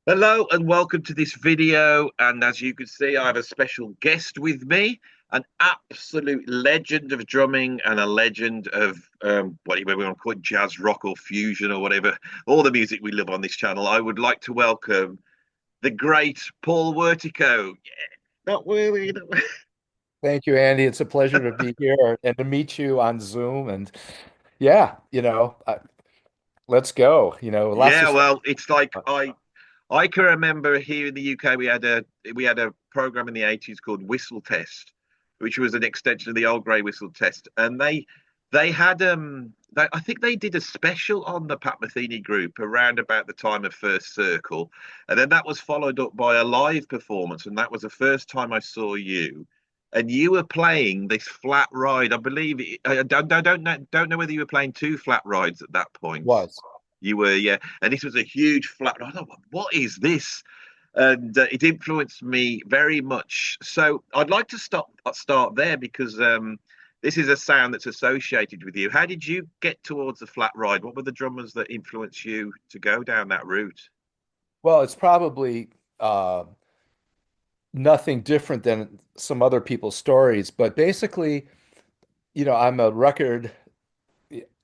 Hello and welcome to this video. And as you can see, I have a special guest with me, an absolute legend of drumming and a legend of whatever we want to call it, jazz, rock, or fusion, or whatever, all the music we love on this channel. I would like to welcome the great Paul Wertico. Yeah, not really. Thank you, Andy. It's a pleasure to be here and to meet you on Zoom. And yeah, let's go. Lots Yeah, of stuff. well, it's like I can remember here in the UK we had a program in the 80s called Whistle Test, which was an extension of the old grey whistle test. And they had I think they did a special on the Pat Metheny group around about the time of First Circle. And then that was followed up by a live performance, and that was the first time I saw you. And you were playing this flat ride. I believe I don't know whether you were playing two flat rides at that point. Was. You were, yeah. And this was a huge flat. I thought, what is this? And it influenced me very much. So I'd like to start there because this is a sound that's associated with you. How did you get towards the flat ride? What were the drummers that influenced you to go down that route? Well, it's probably nothing different than some other people's stories, but basically, I'm a record,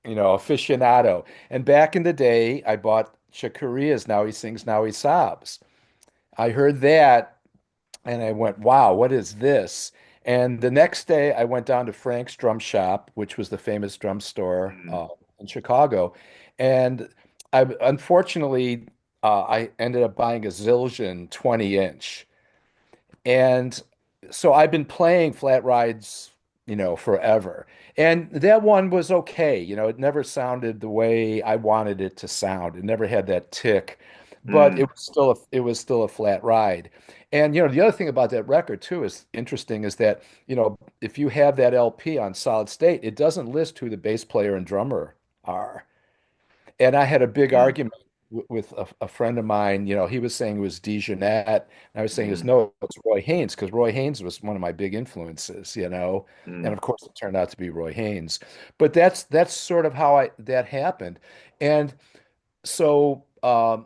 aficionado. And back in the day, I bought Shakuria's Now He Sings, Now He Sobs. I heard that and I went, wow, what is this? And the next day, I went down to Frank's Drum Shop, which was the famous drum store Mm, in Chicago. And unfortunately, I ended up buying a Zildjian 20-inch. And so I've been playing flat rides, forever. And that one was okay. It never sounded the way I wanted it to sound. It never had that tick, but mm, it was still a flat ride. And the other thing about that record too is interesting is that, if you have that LP on solid state, it doesn't list who the bass player and drummer are. And I had a big mm, argument with a friend of mine. He was saying it was DeJohnette, and I was saying mm, no, it's Roy Haynes because Roy Haynes was one of my big influences. And mm. of course it turned out to be Roy Haynes. But that's sort of how I that happened. And so I've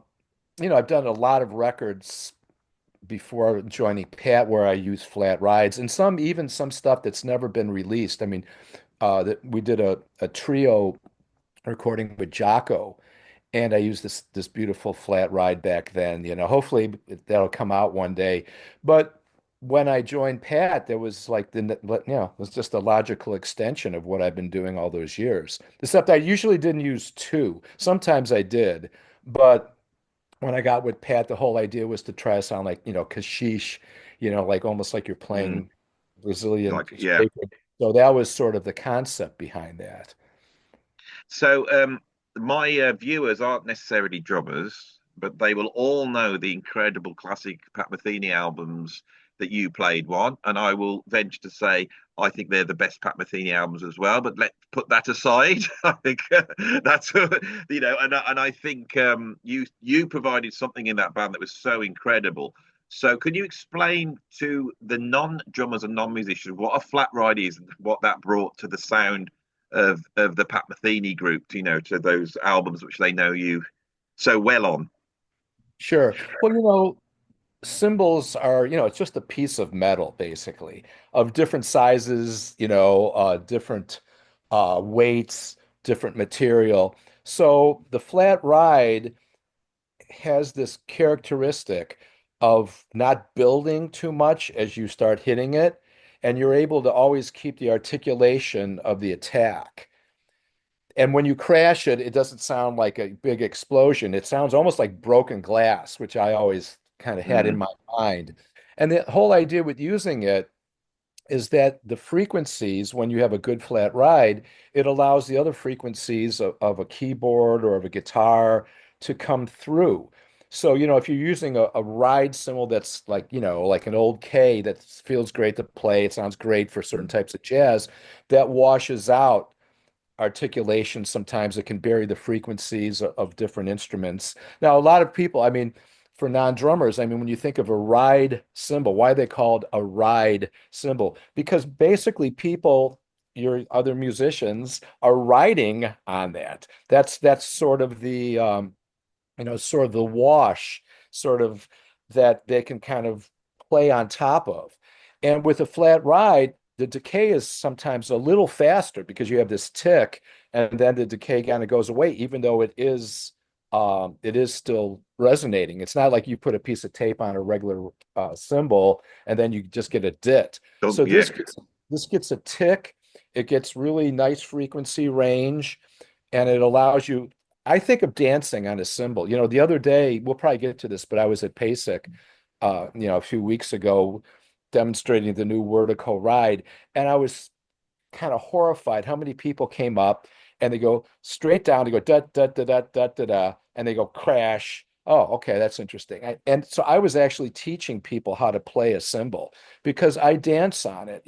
done a lot of records before joining Pat where I use flat rides and even some stuff that's never been released. I mean, that we did a trio recording with Jaco, and I used this beautiful flat ride back then. Hopefully that'll come out one day. But when I joined Pat, there was like it was just a logical extension of what I've been doing all those years. Except I usually didn't use two. Sometimes I did, but when I got with Pat, the whole idea was to try to sound like, kashish, like almost like you're Mm. playing Brazilian. Like, yeah. So that was sort of the concept behind that. So, my viewers aren't necessarily drummers, but they will all know the incredible classic Pat Metheny albums that you played one. And I will venture to say I think they're the best Pat Metheny albums as well. But let's put that aside. I think that's and I think you provided something in that band that was so incredible. So, can you explain to the non-drummers and non-musicians what a flat ride is and what that brought to the sound of the Pat Metheny group, to those albums which they know you so well on. Sure. Well, cymbals are, it's just a piece of metal, basically, of different sizes, different weights, different material. So the flat ride has this characteristic of not building too much as you start hitting it, and you're able to always keep the articulation of the attack. And when you crash it, it doesn't sound like a big explosion. It sounds almost like broken glass, which I always kind of had in Mm, my mind. And the whole idea with using it is that the frequencies, when you have a good flat ride, it allows the other frequencies of a keyboard or of a guitar to come through. So, if you're using a ride cymbal that's like, like an old K that feels great to play, it sounds great for certain types of jazz, that washes out articulation. Sometimes it can bury the frequencies of different instruments. Now, a lot of people, I mean, for non-drummers, I mean, when you think of a ride cymbal, why are they called a ride cymbal? Because basically people, your other musicians, are riding on that. That's sort of the sort of the wash sort of that they can kind of play on top of. And with a flat ride, the decay is sometimes a little faster because you have this tick, and then the decay kind of goes away, even though it is still resonating. It's not like you put a piece of tape on a regular cymbal and then you just get a dit. Don't, So yeah. this gets a tick. It gets really nice frequency range, and it allows you. I think of dancing on a cymbal. The other day, we'll probably get to this, but I was at PASIC, a few weeks ago, demonstrating the new WERTICO ride, and I was kind of horrified how many people came up and they go straight down, they go da da da da da da da, and they go crash. Oh, okay, that's interesting. And so I was actually teaching people how to play a cymbal because I dance on it,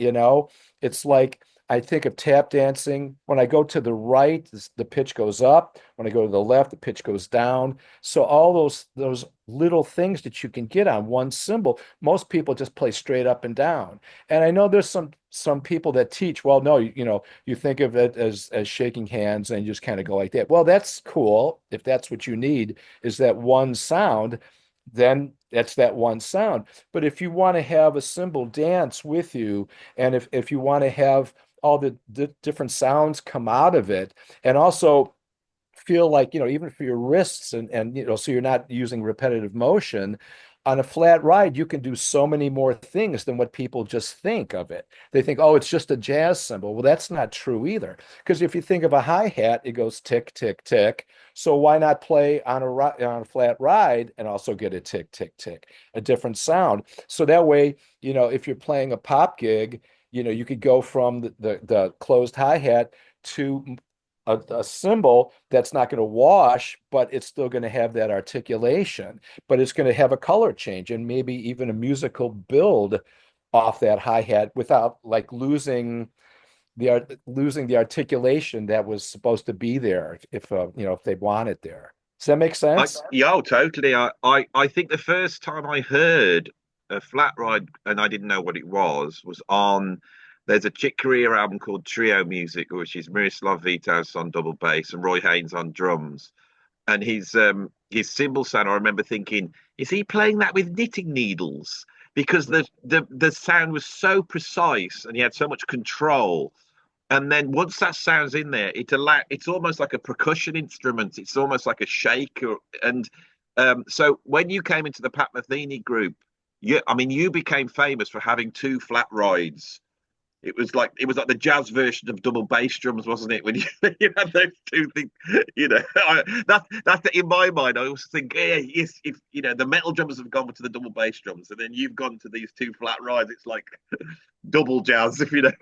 It's like I think of tap dancing. When I go to the right, the pitch goes up. When I go to the left, the pitch goes down. So all those little things that you can get on one cymbal, most people just play straight up and down. And I know there's some people that teach, well, no, you think of it as shaking hands and you just kind of go like that. Well, that's cool. If that's what you need, is that one sound, then that's that one sound. But if you want to have a cymbal dance with you, and if you want to have all the different sounds come out of it, and also feel like, even for your wrists and so you're not using repetitive motion on a flat ride, you can do so many more things than what people just think of it. They think, oh, it's just a jazz cymbal. Well, that's not true either. Because if you think of a hi-hat, it goes tick, tick, tick. So why not play on a flat ride and also get a tick, tick, tick, a different sound? So that way, if you're playing a pop gig, you could go from the closed hi-hat to a cymbal that's not going to wash, but it's still going to have that articulation, but it's going to have a color change and maybe even a musical build off that hi-hat without like losing the articulation that was supposed to be there if they want it there. Does that make sense? Yeah, oh, totally. I think the first time I heard a flat ride and I didn't know what it was on. There's a Chick Corea album called Trio Music, which is Miroslav Vitas on double bass and Roy Haynes on drums. And his cymbal sound, I remember thinking, is he playing that with knitting needles? Because the sound was so precise and he had so much control. And then once that sound's in there, it's almost like a percussion instrument. It's almost like a shaker. And so when you came into the Pat Metheny group, I mean, you became famous for having two flat rides. It was like the jazz version of double bass drums, wasn't it? When you had those two things, in my mind. I always think, yeah, yes, if the metal drummers have gone to the double bass drums, and then you've gone to these two flat rides, it's like double jazz, if you know.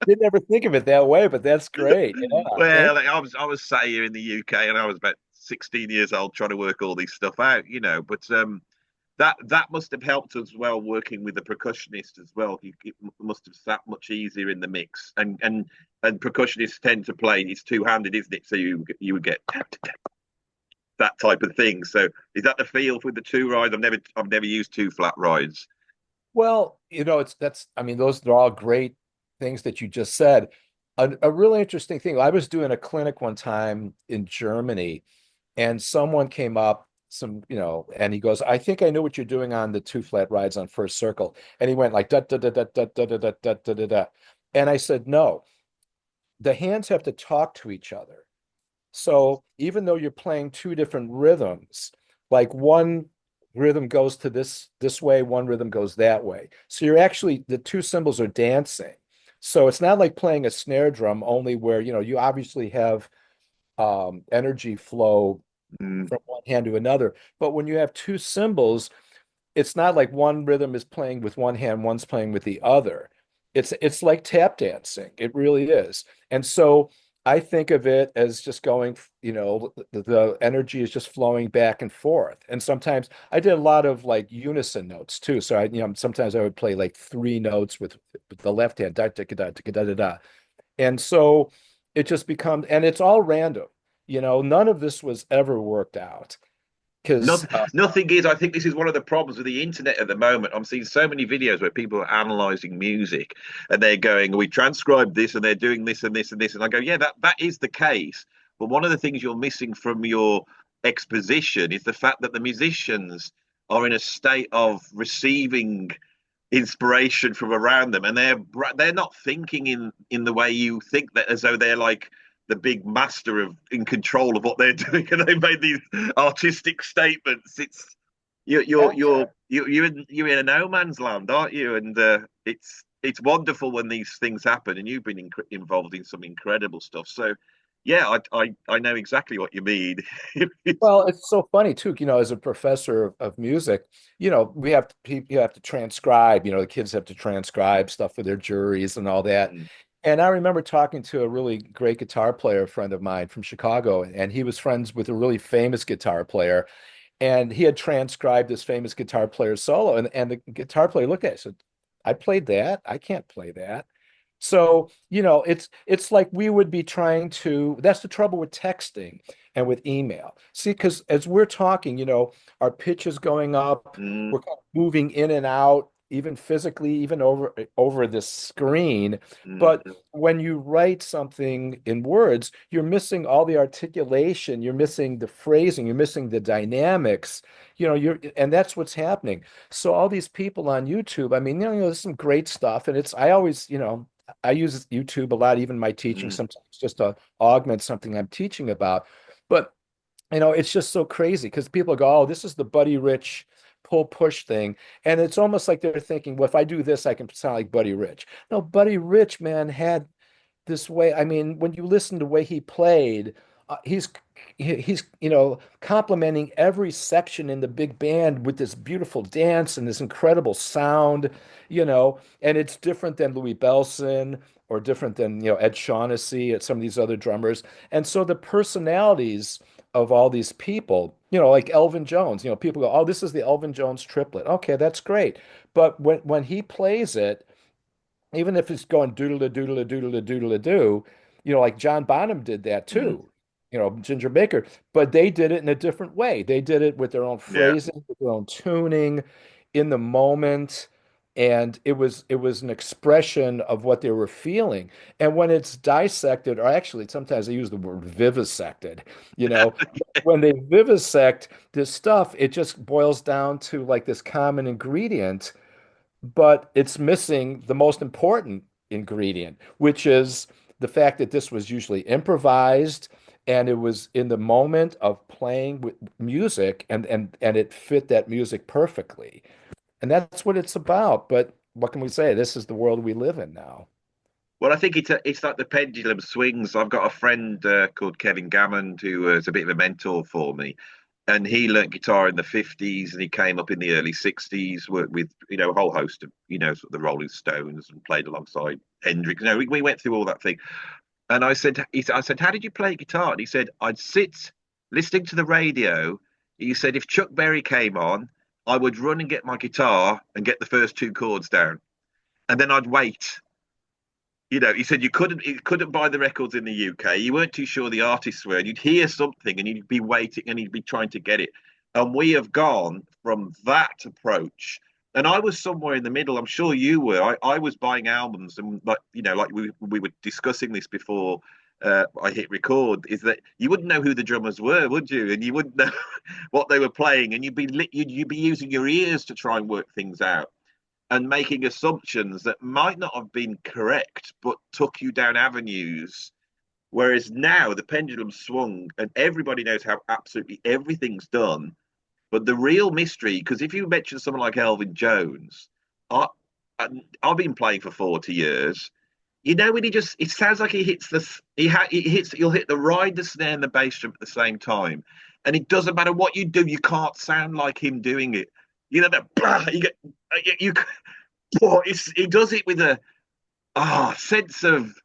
Didn't ever think of it that way, but that's great. Yeah. Well, like, I was sat here in the UK, and I was about 16 years old trying to work all this stuff out, But that must have helped as well working with the percussionist as well. It must have sat much easier in the mix, and percussionists tend to play. It's two-handed, isn't it? So you would get that type of thing. So is that the feel with the two rides? I've never used two flat rides. Well, I mean, those are all great things that you just said. A really interesting thing. I was doing a clinic one time in Germany, and someone came up, and he goes, I think I know what you're doing on the two flat rides on first circle. And he went like da da da da da da da da da da da da. And I said, no, the hands have to talk to each other. So even though you're playing two different rhythms, like one rhythm goes to this way, one rhythm goes that way. So the two cymbals are dancing. So it's not like playing a snare drum only where, you obviously have energy flow Mm. from one hand to another. But when you have two cymbals, it's not like one rhythm is playing with one hand, one's playing with the other. It's like tap dancing. It really is. And so I think of it as just going, the energy is just flowing back and forth. And sometimes I did a lot of like unison notes too. So sometimes I would play like three notes with the left hand, da da da da da da da. And so it just becomes, and it's all random. None of this was ever worked out because Nothing is. I think this is one of the problems with the internet at the moment. I'm seeing so many videos where people are analyzing music and they're going, we transcribed this and they're doing this and this and this. And I go, yeah, that is the case. But one of the things you're missing from your exposition is the fact that the musicians are in a state of receiving inspiration from around them, and they're not thinking in the way you think, that as though they're like the big master of in control of what they're doing, and they made these artistic statements. It's you're in a no man's land, aren't you? And it's wonderful when these things happen, and you've been involved in some incredible stuff. So yeah, I know exactly what you mean. Well, it's so funny too, as a professor of music, you have to transcribe, the kids have to transcribe stuff for their juries and all that. Mm, And I remember talking to a really great guitar player friend of mine from Chicago, and he was friends with a really famous guitar player, and he had transcribed this famous guitar player's solo, and the guitar player looked at it and said, I played that. I can't play that. So, it's like we would be trying to, that's the trouble with texting and with email. See, because as we're talking, our pitch is going up, mm, we're kind of moving in and out, even physically, even over this screen. But mm, when you write something in words, you're missing all the articulation, you're missing the phrasing, you're missing the dynamics, and that's what's happening. So all these people on YouTube, I mean, there's some great stuff, and I always, I use YouTube a lot, even in my teaching, mm. sometimes just to augment something I'm teaching about. But it's just so crazy because people go, oh, this is the Buddy Rich pull push thing. And it's almost like they're thinking, well, if I do this, I can sound like Buddy Rich. No, Buddy Rich, man, had this way. I mean, when you listen to the way he played, he's complimenting every section in the big band with this beautiful dance and this incredible sound, and it's different than Louis Bellson or different than Ed Shaughnessy and some of these other drummers. And so the personalities of all these people, like Elvin Jones, people go, oh, this is the Elvin Jones triplet. Okay, that's great. But when he plays it, even if it's going doodle a doodle a doodle a doodle a do, like John Bonham did that Mm. too, Ginger Baker, but they did it in a different way. They did it with their own Yeah. phrasing, with their own tuning in the moment. And it was an expression of what they were feeling. And when it's dissected, or actually sometimes I use the word vivisected, when they vivisect this stuff, it just boils down to like this common ingredient, but it's missing the most important ingredient, which is the fact that this was usually improvised and it was in the moment of playing with music, and it fit that music perfectly. And that's what it's about. But what can we say? This is the world we live in now. Well, I think it's like the pendulum swings. I've got a friend called Kevin Gammond who is a bit of a mentor for me, and he learnt guitar in the 50s, and he came up in the early 60s, worked with a whole host of sort of the Rolling Stones, and played alongside Hendrix. We went through all that thing, and I said, how did you play guitar? And he said, I'd sit listening to the radio. He said, if Chuck Berry came on, I would run and get my guitar and get the first two chords down, and then I'd wait. He said you couldn't buy the records in the UK. You weren't too sure the artists were. And you'd hear something and you'd be waiting and you'd be trying to get it. And we have gone from that approach. And I was somewhere in the middle. I'm sure you were. I was buying albums, and like we were discussing this before I hit record. Is that you wouldn't know who the drummers were, would you? And you wouldn't know what they were playing, and you'd be using your ears to try and work things out, and making assumptions that might not have been correct, but took you down avenues. Whereas now the pendulum swung, and everybody knows how absolutely everything's done. But the real mystery, because if you mention someone like Elvin Jones, I, I've been playing for 40 years. When it sounds like he hits he'll hit the ride, the snare, and the bass drum at the same time. And it doesn't matter what you do, you can't sound like him doing it. That blah, you get, you, he does it with a sense of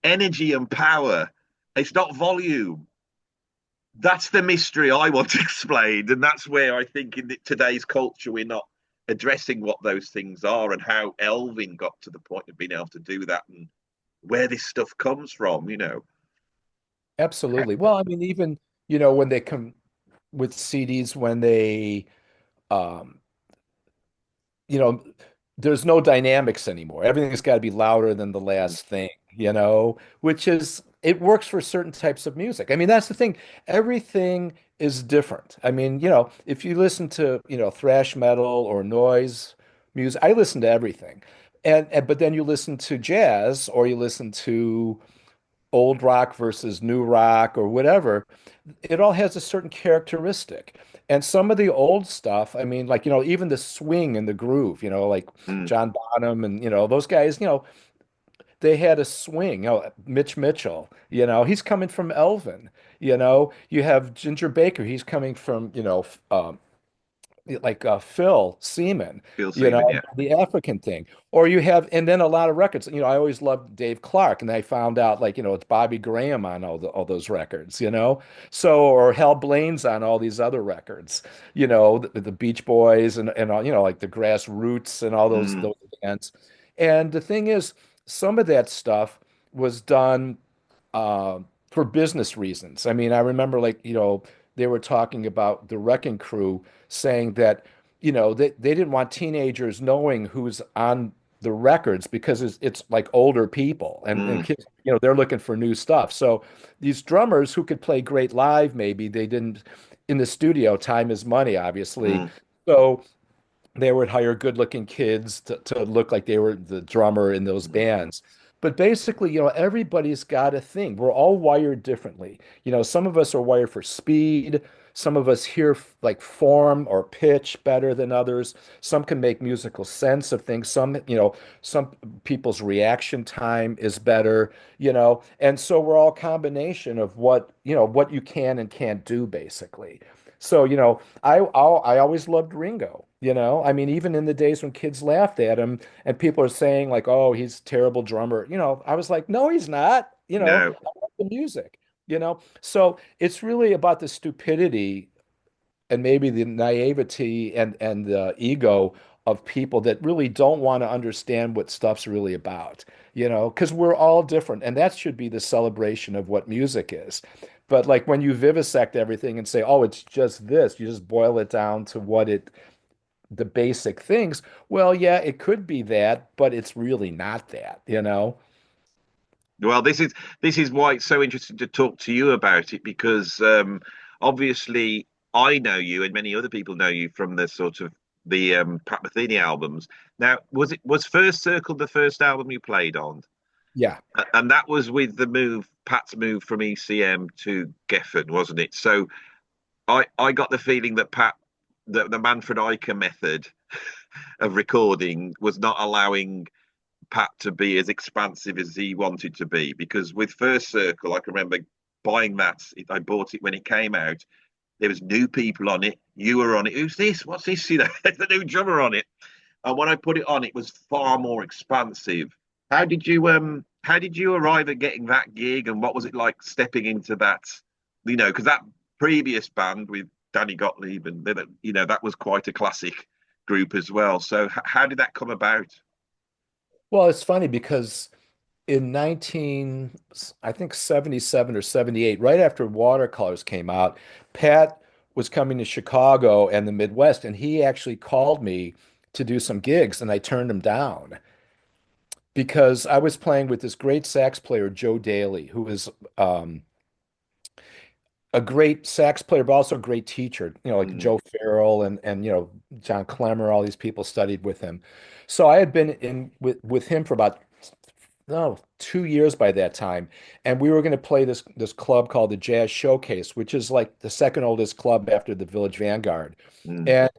energy and power. It's not volume. That's the mystery I want explained, and that's where I think in today's culture we're not addressing what those things are, and how Elvin got to the point of being able to do that, and where this stuff comes from. Absolutely. Well, I mean, even, when they come with CDs, when they um, you know, there's no dynamics anymore. Everything's got to be louder than the last thing, which is, it works for certain types of music. I mean, that's the thing. Everything is different. I mean, if you listen to, thrash metal or noise music, I listen to everything. And but then you listen to jazz or you listen to old rock versus new rock or whatever, it all has a certain characteristic. And some of the old stuff, I mean, like, even the swing and the groove, like Mm, John Bonham and, those guys, they had a swing. Mitch Mitchell, he's coming from Elvin. You have Ginger Baker, he's coming from, like Phil Seaman, Bill Seaman, yeah. the African thing. Or you have, and then a lot of records. I always loved Dave Clark, and I found out like, it's Bobby Graham on all those records, So, or Hal Blaine's on all these other records, the Beach Boys and all, like the Grassroots and all Mm, those bands. And the thing is, some of that stuff was done uh, for business reasons. I mean, I remember like, they were talking about the Wrecking Crew saying that, they didn't want teenagers knowing who's on the records because it's like older people and mm, kids, they're looking for new stuff. So these drummers who could play great live, maybe they didn't in the studio, time is money, obviously. mm. So they would hire good-looking kids to look like they were the drummer in those Mm. bands. But basically, everybody's got a thing. We're all wired differently. Some of us are wired for speed. Some of us hear like form or pitch better than others. Some can make musical sense of things. Some people's reaction time is better, and so we're all a combination of what you can and can't do, basically. So, I always loved Ringo, I mean, even in the days when kids laughed at him and people are saying like, "Oh, he's a terrible drummer." I was like, "No, he's not." No. I like the music, So it's really about the stupidity and maybe the naivety and the ego of people that really don't want to understand what stuff's really about, because we're all different, and that should be the celebration of what music is. But like when you vivisect everything and say, "Oh, it's just this," you just boil it down to the basic things. Well, yeah, it could be that, but it's really not that. Well, this is why it's so interesting to talk to you about it because obviously I know you and many other people know you from the sort of the Pat Metheny albums. Now, was First Circle the first album you played on? Yeah. And that was with the move, Pat's move from ECM to Geffen, wasn't it? So I got the feeling that the Manfred Eicher method of recording was not allowing Pat to be as expansive as he wanted to be. Because with First Circle, I can remember buying that. I bought it when it came out. There was new people on it. You were on it. Who's this? What's this? There's the new drummer on it. And when I put it on, it was far more expansive. How did you arrive at getting that gig, and what was it like stepping into that? Because that previous band with Danny Gottlieb and that was quite a classic group as well. So how did that come about? Well, it's funny because in 19, I think 77 or 78, right after Watercolors came out, Pat was coming to Chicago and the Midwest, and he actually called me to do some gigs, and I turned him down because I was playing with this great sax player, Joe Daly, who was um, a great sax player, but also a great teacher, like Mm, Joe Farrell and John Clemmer, all these people studied with him. So I had been in with him for about 2 years by that time, and we were going to play this club called the Jazz Showcase, which is like the second oldest club after the Village Vanguard. mm, And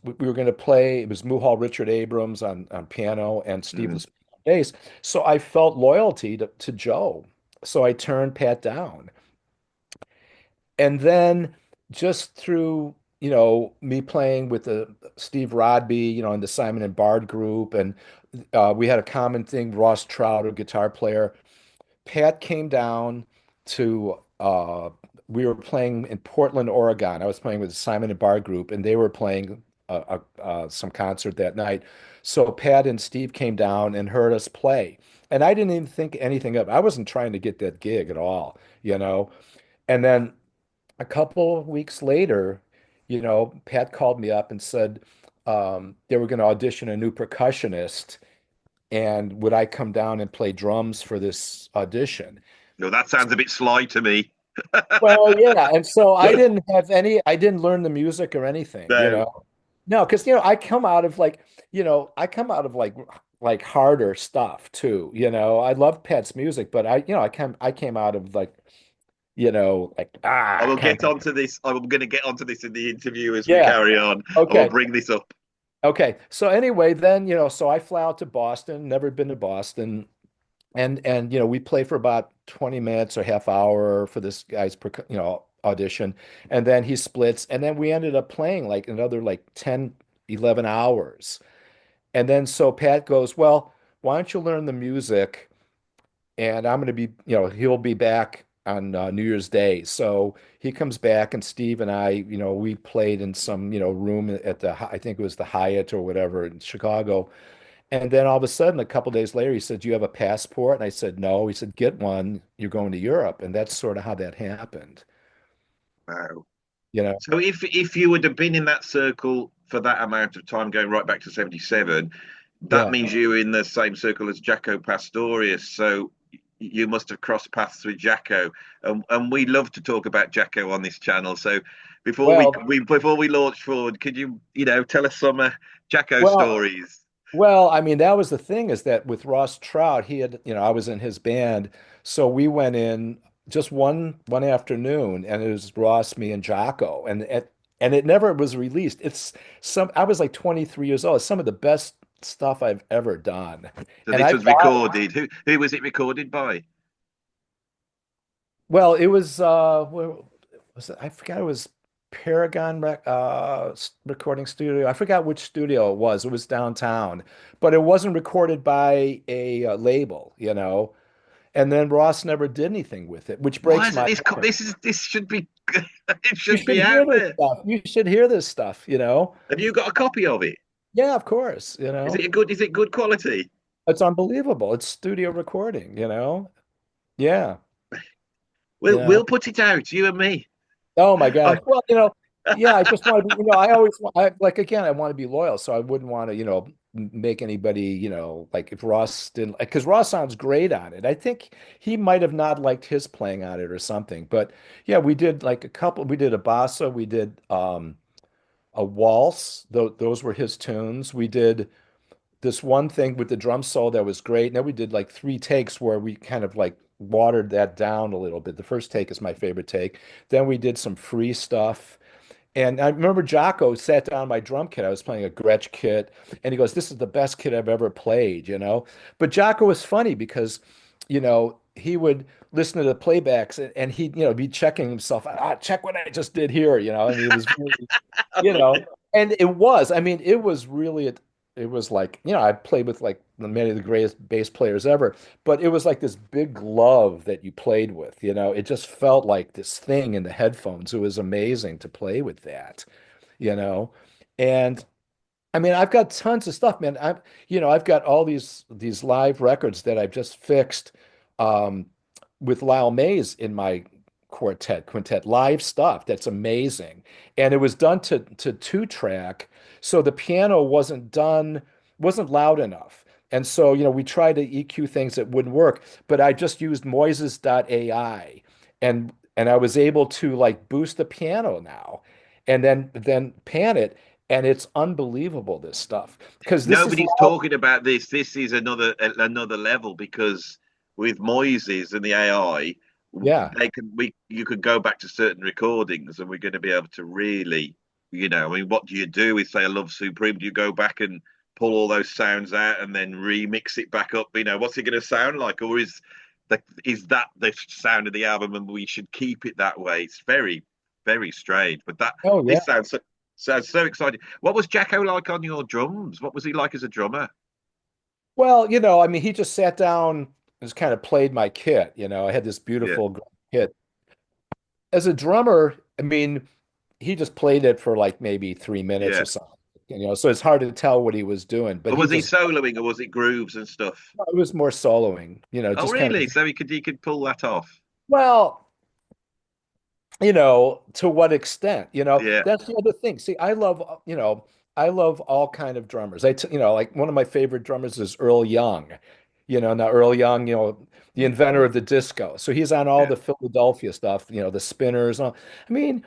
we were going to play. It was Muhal Richard Abrams on piano and Steve mm. Laspine on bass. So I felt loyalty to Joe. So I turned Pat down. And then just through, me playing with the Steve Rodby, and the Simon and Bard group, and we had a common thing, Ross Trout, a guitar player. Pat came down to we were playing in Portland, Oregon. I was playing with the Simon and Bard group, and they were playing some concert that night. So Pat and Steve came down and heard us play. And I didn't even think anything of it. I wasn't trying to get that gig at all. And then a couple of weeks later, Pat called me up and said they were going to audition a new percussionist, and would I come down and play drums for this audition? No, that sounds a bit sly to me. Well, yeah, and so I didn't learn the music or anything, you No. know. No, because I come out of like, I come out of like harder stuff too, you know. I love Pat's music, but I came out of like, like I will kind get onto this. I'm going to get onto this in the interview as we yeah. carry on. I will Okay. bring this up. Okay. So anyway, then, so I fly out to Boston, never been to Boston. And we play for about 20 minutes or half hour for this guy's audition, and then he splits, and then we ended up playing like another like 10, 11 hours. And then so Pat goes, "Well, why don't you learn the music, and I'm going to be, he'll be back on New Year's Day." So he comes back, and Steve and I, we played in some, room at I think it was the Hyatt or whatever in Chicago. And then all of a sudden, a couple days later, he said, "Do you have a passport?" And I said, "No." He said, "Get one. You're going to Europe." And that's sort of how that happened. Wow. You know? So if you would have been in that circle for that amount of time, going right back to 77, that Yeah. means you were in the same circle as Jaco Pastorius. So you must have crossed paths with Jaco, and we love to talk about Jaco on this channel. So Well, before we launch forward, could you tell us some Jaco well, stories? I mean, that was the thing is that with Ross Trout, he had, I was in his band, so we went in just one afternoon, and it was Ross, me, and Jocko, and it never was released. I was like 23 years old. It's some of the best stuff I've ever done, So and this I was bought recorded. Who was it recorded by? Well, it was where was it? I forgot it was Paragon recording studio. I forgot which studio it was. It was downtown, but it wasn't recorded by a label, you know. And then Ross never did anything with it, which Why breaks isn't my this? heart. This should be it You should should be hear out this there. stuff. You should hear this stuff, you know. Have you got a copy of it? Yeah, of course, you Is it know. a good? Is it good quality? It's unbelievable. It's studio recording, you know. Yeah, you We'll know. put it out, you and me. Oh my I, gosh. Well, yeah, I just want to be, I always like again, I want to be loyal, so I wouldn't want to, make anybody, like if Ross didn't because Ross sounds great on it. I think he might have not liked his playing on it or something. But yeah, we did like we did a bossa, we did a waltz. Those were his tunes. We did this one thing with the drum solo that was great. And then we did like three takes where we kind of like watered that down a little bit. The first take is my favorite take. Then we did some free stuff. And I remember Jaco sat down on my drum kit. I was playing a Gretsch kit, and he goes, "This is the best kit I've ever played, you know?" But Jaco was funny because, he would listen to the playbacks and he'd, be checking himself. Check what I just did here, and he was really, I you love know, it. and I mean, it was really, it was like, I played with like many of the greatest bass players ever, but it was like this big glove that you played with, it just felt like this thing in the headphones. It was amazing to play with that, you know, and I mean, I've got tons of stuff, man. I've got all these live records that I've just fixed um, with Lyle Mays in my quintet live stuff. That's amazing, and it was done to two track, so the piano wasn't loud enough, and so we tried to EQ things that wouldn't work, but I just used Moises.ai, and I was able to like boost the piano now, and then pan it. And it's unbelievable, this stuff, because this is Nobody's loud. talking about this. This is another level because with Moises and the AI, Yeah. they can we you could go back to certain recordings and we're going to be able to really, I mean, what do you do with say a Love Supreme? Do you go back and pull all those sounds out and then remix it back up? What's it going to sound like, or is that the sound of the album and we should keep it that way? It's very, very strange, but Oh, yeah. this sounds so exciting. What was Jacko like on your drums? What was he like as a drummer? Well, I mean, he just sat down and just kind of played my kit. I had this Yeah, beautiful kit. As a drummer, I mean, he just played it for like maybe 3 minutes yeah. or something. So it's hard to tell what he was doing, but But he was he just, soloing or was it grooves and stuff? it was more soloing, Oh, just kind really? of, So he could pull that off. well, to what extent, Yeah. that's the other thing. See, I love all kind of drummers. Like one of my favorite drummers is Earl Young. now Earl Young, the inventor of the disco. So he's on all Yeah. the Philadelphia stuff, the Spinners. I mean,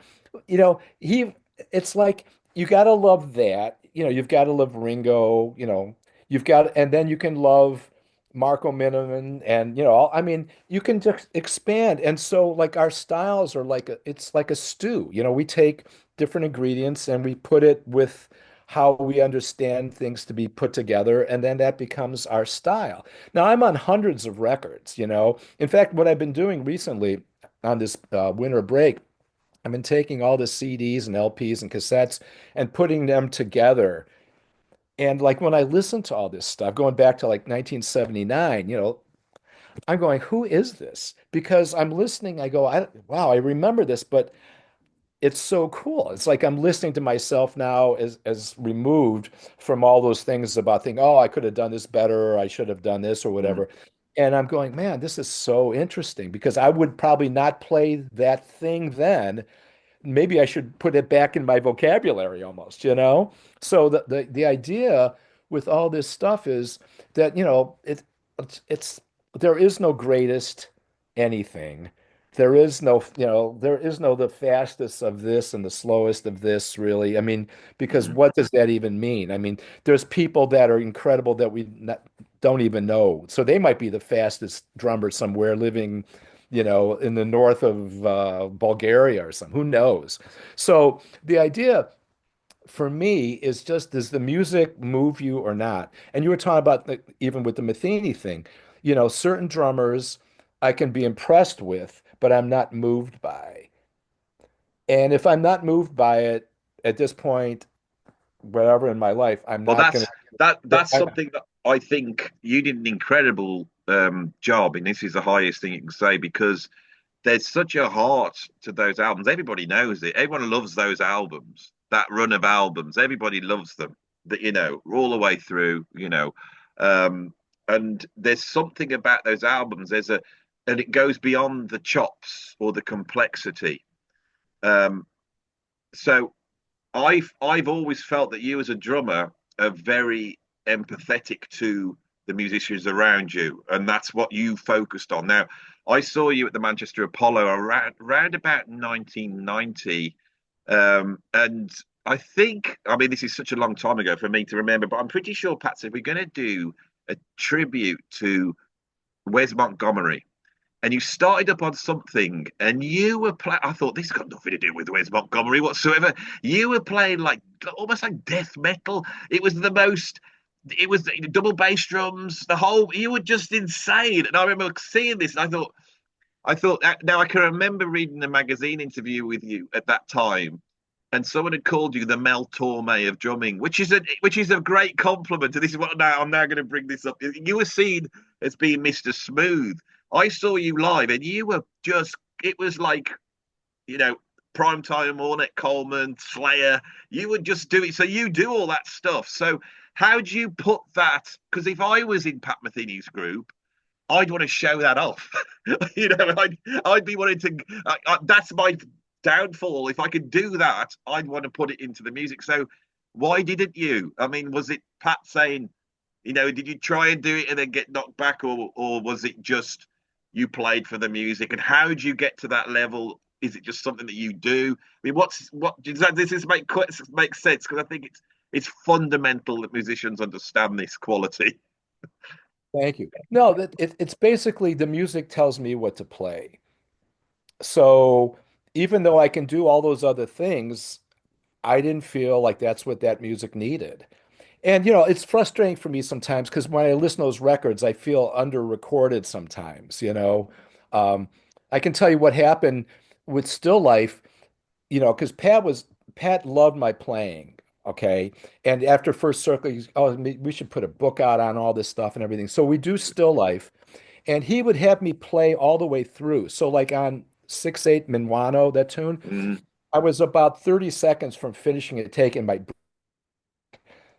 it's like you got to love that. You've got to love Ringo, and then you can love Marco Miniman and, I mean, you can just expand. And so like our styles are it's like a stew. We take different ingredients and we put it with how we understand things to be put together, and then that becomes our style. Now, I'm on hundreds of records. In fact, what I've been doing recently on this winter break, I've been taking all the CDs and LPs and cassettes and putting them together. And like when I listen to all this stuff, going back to like 1979, I'm going, who is this? Because I'm listening, I go, wow, I remember this, but it's so cool. It's like I'm listening to myself now as removed from all those things about thinking, oh, I could have done this better, or I should have done this or Mm. whatever. And I'm going, man, this is so interesting because I would probably not play that thing then. Maybe I should put it back in my vocabulary almost. So the idea with all this stuff is that, it's there is no greatest anything. There is no the fastest of this and the slowest of this, really. I mean, because Mm. what does that even mean? I mean, there's people that are incredible that we not, don't even know. So they might be the fastest drummer somewhere living, in the north of Bulgaria or something. Who knows? So the idea for me is just, does the music move you or not? And you were talking about even with the Metheny thing, certain drummers I can be impressed with, but I'm not moved by. And if I'm not moved by it at this point, whatever in my life, I'm Well, not going that's to. something that I think you did an incredible job, and this is the highest thing you can say because there's such a heart to those albums. Everybody knows it. Everyone loves those albums. That run of albums, everybody loves them. That all the way through. Um, and there's something about those albums. And it goes beyond the chops or the complexity. Um, so I've always felt that you as a drummer are very empathetic to the musicians around you, and that's what you focused on. Now, I saw you at the Manchester Apollo around about 1990, and I mean, this is such a long time ago for me to remember, but I'm pretty sure, Pat said we're going to do a tribute to Wes Montgomery, and you started up on something and you were playing. I thought this has got nothing to do with Wes Montgomery whatsoever. You were playing like almost like death metal. It was the most. It was the double bass drums, the whole. You were just insane. And I remember seeing this, and I thought. Now I can remember reading the magazine interview with you at that time, and someone had called you the Mel Torme of drumming, which is a great compliment. And this is what I'm now going to bring this up. You were seen as being Mr. Smooth. I saw you live, and you were just. It was like you know Primetime, Ornette Coleman, Slayer. You would just do it. So you do all that stuff. So how do you put that? Because if I was in Pat Metheny's group, I'd want to show that off. I'd be wanting to. That's my downfall. If I could do that, I'd want to put it into the music. So why didn't you? I mean, was it Pat saying, did you try and do it and then get knocked back, or was it just you played for the music? And how did you get to that level? Is it just something that you do? I mean, what does this make sense? Because I think it's fundamental that musicians understand this quality. Thank you. No, it's basically the music tells me what to play. So even though I can do all those other things, I didn't feel like that's what that music needed. And it's frustrating for me sometimes because when I listen to those records, I feel under-recorded sometimes. Um, I can tell you what happened with Still Life, because Pat loved my playing, okay? And after first circle, oh, we should put a book out on all this stuff and everything. So we do Still Life, and he would have me play all the way through. So like on 6/8 Minuano, that tune, Mm. I was about 30 seconds from finishing it, taking my.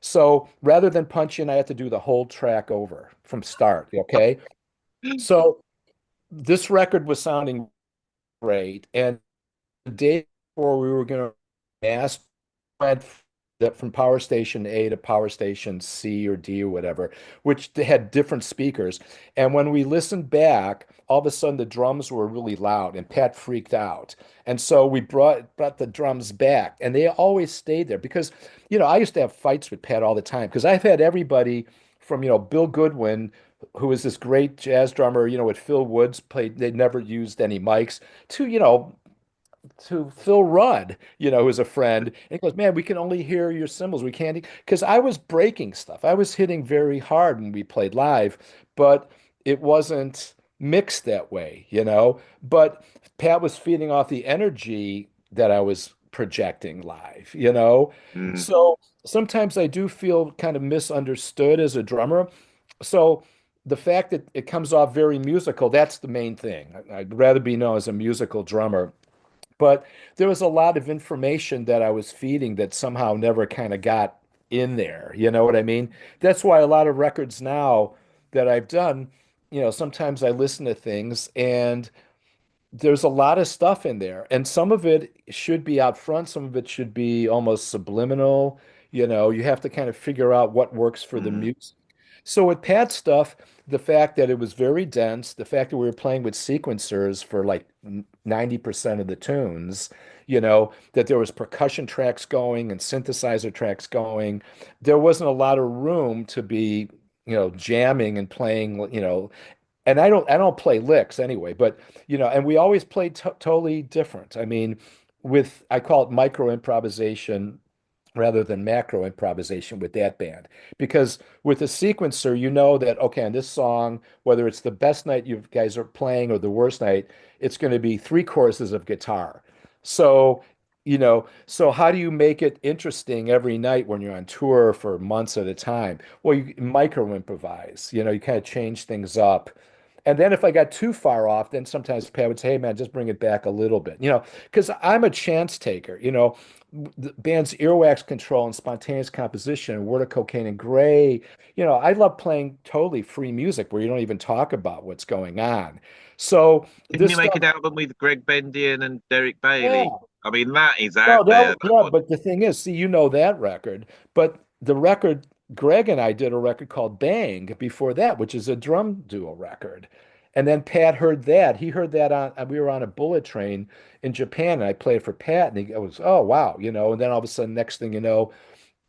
So rather than punch in, I had to do the whole track over from start. Okay. So this record was sounding great. And the day before we were going to master, that from power station A to power station C or D or whatever, which they had different speakers. And when we listened back, all of a sudden the drums were really loud and Pat freaked out. And so we brought the drums back and they always stayed there because, I used to have fights with Pat all the time because I've had everybody from, Bill Goodwin, who was this great jazz drummer, with Phil Woods played, they never used any mics, to, Phil Rudd, who's a friend. And he goes, man, we can only hear your cymbals. We can't, because I was breaking stuff. I was hitting very hard when we played live, but it wasn't mixed that way. But Pat was feeding off the energy that I was projecting live. Mm. So sometimes I do feel kind of misunderstood as a drummer. So the fact that it comes off very musical, that's the main thing. I'd rather be known as a musical drummer. But there was a lot of information that I was feeding that somehow never kind of got in there. You know what I mean? That's why a lot of records now that I've done, sometimes I listen to things and there's a lot of stuff in there. And some of it should be out front, some of it should be almost subliminal. You have to kind of figure out what works for the Mm. music. So with Pat's stuff, the fact that it was very dense, the fact that we were playing with sequencers for like 90% of the tunes, that there was percussion tracks going and synthesizer tracks going, there wasn't a lot of room to be, jamming and playing, and I don't play licks anyway, but and we always played totally different. I mean, with I call it micro improvisation rather than macro improvisation with that band. Because with a sequencer, you know that, okay, on this song, whether it's the best night you guys are playing or the worst night, it's going to be three choruses of guitar. So, so how do you make it interesting every night when you're on tour for months at a time? Well, you micro improvise, you kind of change things up. And then if I got too far off, then sometimes Pat would say, hey, man, just bring it back a little bit, because I'm a chance taker, the band's earwax control and spontaneous composition and word of cocaine and gray. I love playing totally free music where you don't even talk about what's going on. So Didn't this you make stuff, an album with Greg Bendian and Derek Bailey? yeah. I mean, that is out No, there, that yeah, one. but the thing is, see, that record, but the record, Greg and I did a record called Bang before that, which is a drum duo record. And then Pat heard that. He heard that we were on a bullet train in Japan, and I played for Pat, and he goes, oh, wow, and then all of a sudden, next thing you know,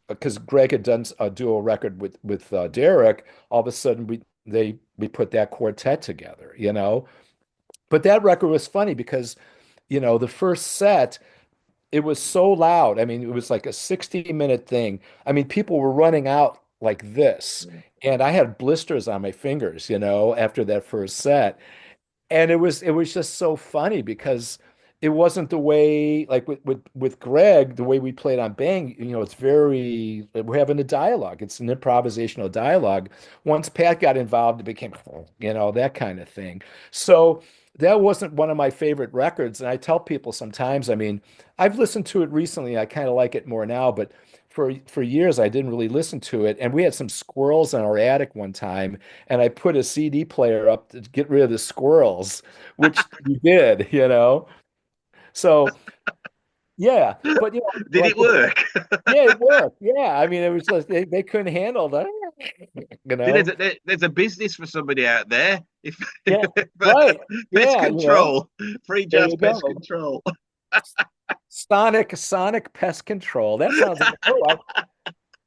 because Greg had done a duo record with Derek, all of a sudden we put that quartet together. But that record was funny because, the first set, it was so loud. I mean, it was like a 60-minute thing. I mean, people were running out like this. And I had blisters on my fingers, after that first set. And it was just so funny because it wasn't the way like with Greg, the way we played on Bang, it's very we're having a dialogue. It's an improvisational dialogue. Once Pat got involved, it became, that kind of thing. So that wasn't one of my favorite records. And I tell people sometimes, I mean, I've listened to it recently. I kind of like it more now, but for years I didn't really listen to it. And we had some squirrels in our attic one time, and I put a CD player up to get rid of the squirrels, which we did. So yeah, but Did like it work? yeah, it worked. Yeah, I mean, it was just they couldn't handle that, you See, know. there's a business for somebody out there. If, Yeah, right. pest Yeah, control, free there jazz you pest go. control. Sonic Pest Control. That sounds like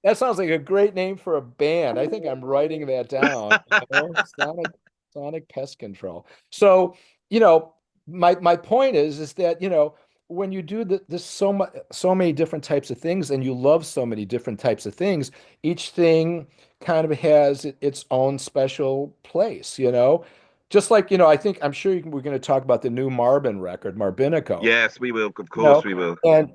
that sounds like a great name for a band. I think I'm writing that down. Sonic Pest Control. So, you know, my point is that, when you do this so many different types of things and you love so many different types of things, each thing kind of has its own special place. Just like, I'm sure we're going to talk about the new Marvin record, Marbinico, Yes, we will. Of you course, know, we will. and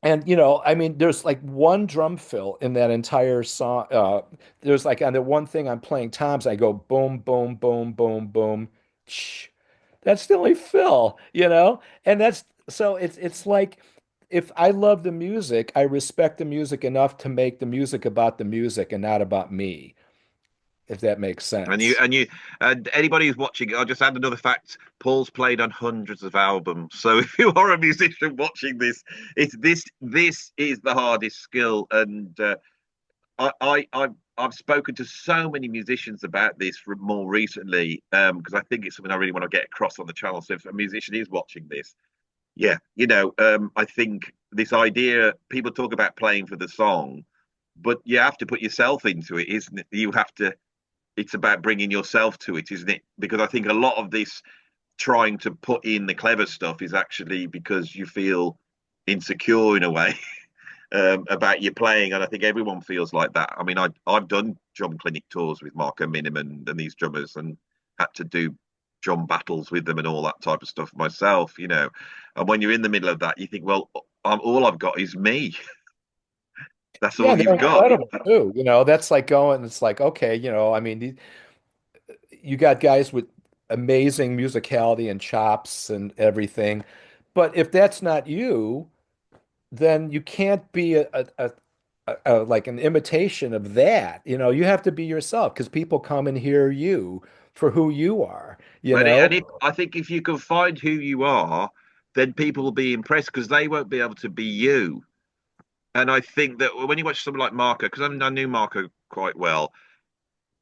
I mean, there's like one drum fill in that entire song. There's like on the one thing I'm playing toms, I go boom, boom, boom, boom, boom. Shh. That's the only fill. And that's so it's like if I love the music, I respect the music enough to make the music about the music and not about me. if that makes And you sense. and you and anybody who's watching, I'll just add another fact. Paul's played on hundreds of albums. So if you are a musician watching this, it's this is the hardest skill. And I've spoken to so many musicians about this more recently, because I think it's something I really want to get across on the channel. So if a musician is watching this, yeah, I think this idea, people talk about playing for the song, but you have to put yourself into it, isn't it? You have to, it's about bringing yourself to it, isn't it? Because I think a lot of this trying to put in the clever stuff is actually because you feel insecure in a way about your playing, and I think everyone feels like that. I mean, I've done drum clinic tours with Marco Miniman and these drummers, and had to do drum battles with them and all that type of stuff myself. And when you're in the middle of that, you think, well, all I've got is me. That's Yeah, all and they're you've got. incredible too. That's like going, it's like, okay, I mean, you got guys with amazing musicality and chops and everything. But if that's not you, then you can't be like an imitation of that. You have to be yourself because people come and hear you for who you are, you And, know? I think if you can find who you are, then people will be impressed because they won't be able to be you. And I think that when you watch someone like Marco, because I knew Marco quite well,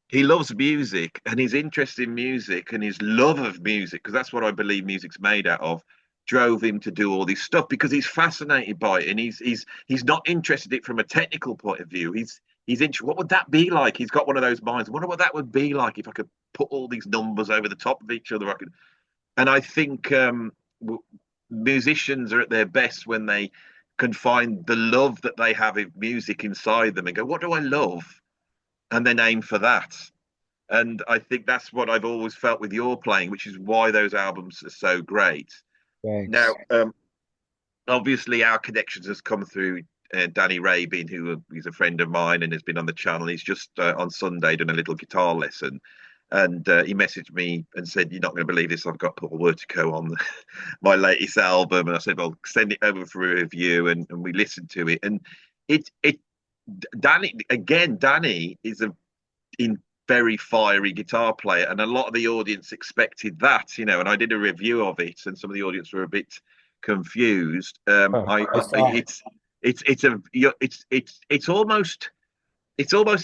he loves music, and his interest in music and his love of music, because that's what I believe music's made out of, drove him to do all this stuff because he's fascinated by it, and he's not interested in it from a technical point of view. He's interested. What would that be like? He's got one of those minds. I wonder what that would be like if I could put all these numbers over the top of each other. And I think musicians are at their best when they can find the love that they have in music inside them and go, what do I love? And then aim for that. And I think that's what I've always felt with your playing, which is why those albums are so great. Now, Thanks. obviously, our connections has come through Danny Rabin, who is a friend of mine and has been on the channel. He's just on Sunday done a little guitar lesson, and he messaged me and said, "You're not going to believe this. I've got Paul Wertico on my latest album." And I said, "Well, send it over for a review." And we listened to it, and it Danny again. Danny is a in very fiery guitar player, and a lot of the audience expected that. And I did a review of it, and some of the audience were a bit confused. Huh, I I saw it. it's a it's almost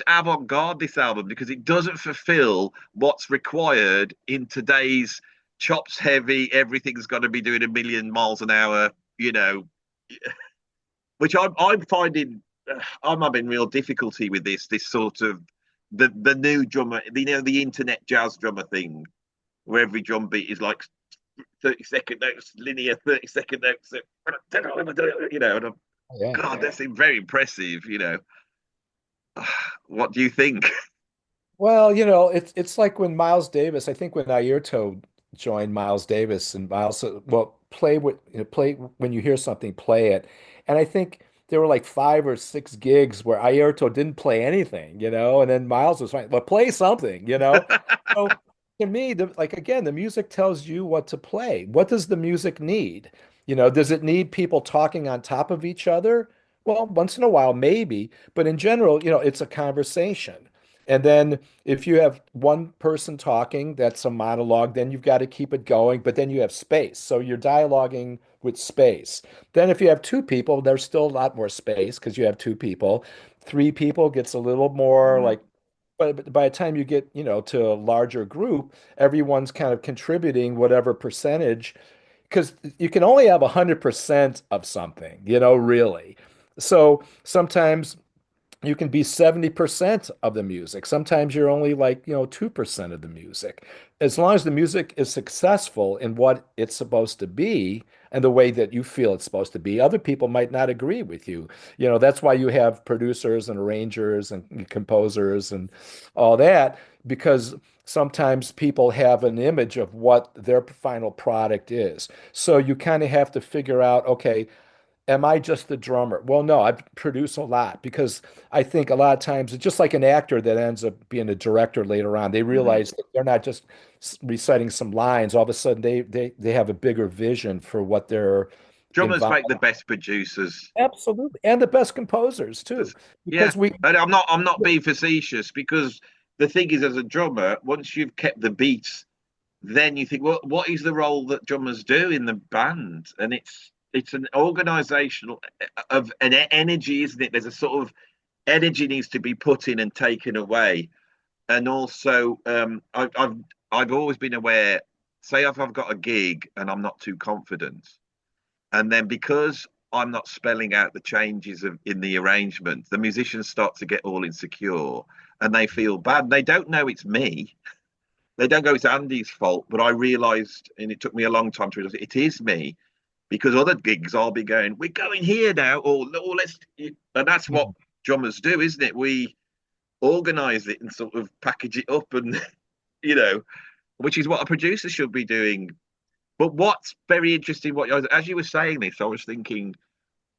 avant-garde, this album, because it doesn't fulfill what's required in today's chops heavy, everything's got to be doing a million miles an hour, you know, which I'm finding. I'm having real difficulty with this sort of the new drummer, the internet jazz drummer thing, where every drum beat is like 30-second notes, linear 30-second notes. And Yeah. God, that's very impressive. What do you think? Well, it's like when Miles Davis, I think when Airto joined Miles Davis and Miles said, well, play when you hear something, play it. And I think there were like 5 or 6 gigs where Airto didn't play anything, and then Miles was fine, well, play something. So to me, like again, the music tells you what to play. What does the music need? Does it need people talking on top of each other? Well, once in a while, maybe, but in general, it's a conversation. And then if you have one person talking, that's a monologue, then you've got to keep it going, but then you have space. So you're dialoguing with space. Then if you have two people, there's still a lot more space because you have two people. 3 people gets a little more Mm. like, but by the time you get, to a larger group, everyone's kind of contributing whatever percentage, because you can only have 100% of something, really. So sometimes you can be 70% of the music. Sometimes you're only like, 2% of the music. As long as the music is successful in what it's supposed to be and the way that you feel it's supposed to be, other people might not agree with you. That's why you have producers and arrangers and composers and all that, because sometimes people have an image of what their final product is. So you kind of have to figure out, okay, am I just the drummer? Well, no, I produce a lot because I think a lot of times it's just like an actor that ends up being a director later on. They Mm. realize that they're not just reciting some lines. All of a sudden, they have a bigger vision for what they're Drummers involved. make the best producers. Absolutely, and the best composers too, Yeah, because we. and I'm not being facetious because the thing is, as a drummer, once you've kept the beats, then you think, well, what is the role that drummers do in the band? And it's an organizational of an energy, isn't it? There's a sort of energy needs to be put in and taken away. And also, I've always been aware. Say if I've got a gig and I'm not too confident, and then because I'm not spelling out the changes in the arrangement, the musicians start to get all insecure and they feel bad. They don't know it's me. They don't go, it's Andy's fault. But I realized, and it took me a long time to realize it is me, because other gigs I'll be going, we're going here now, or let's, and that's what Mhm. drummers do, isn't it? We organize it and sort of package it up, and you know, which is what a producer should be doing. But what's very interesting, as you were saying this, I was thinking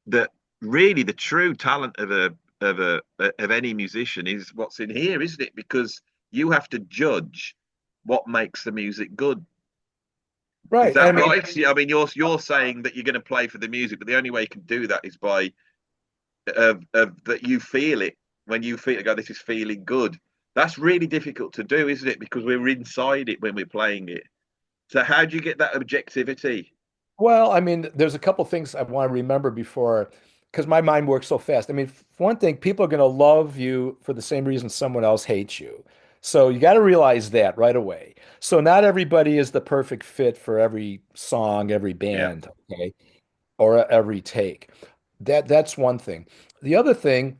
that really the true talent of any musician is what's in here, isn't it? Because you have to judge what makes the music good. Is Right. I that mean, right? Yeah, I mean, you're saying that you're going to play for the music, but the only way you can do that is by that you feel it when you feel go, this is feeling good. That's really difficult to do, isn't it? Because we're inside it when we're playing it. So how do you get that objectivity? well, I mean, there's a couple things I want to remember before, because my mind works so fast. I mean, for one thing, people are going to love you for the same reason someone else hates you. So you got to realize that right away. So not everybody is the perfect fit for every song, every Yeah, band, okay, or every take. That's one thing. The other thing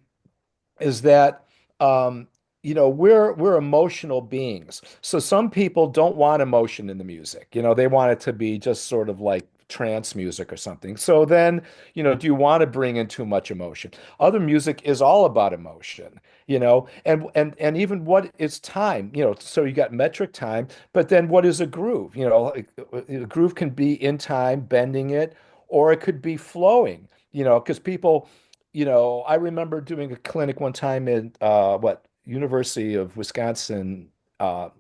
is that um, we're emotional beings. So some people don't want emotion in the music. They want it to be just sort of like trance music or something. So then, do you want to bring in too much emotion? Other music is all about emotion, and even what is time, so you got metric time, but then what is a groove? Like, a groove can be in time, bending it, or it could be flowing, because people I remember doing a clinic one time in University of Wisconsin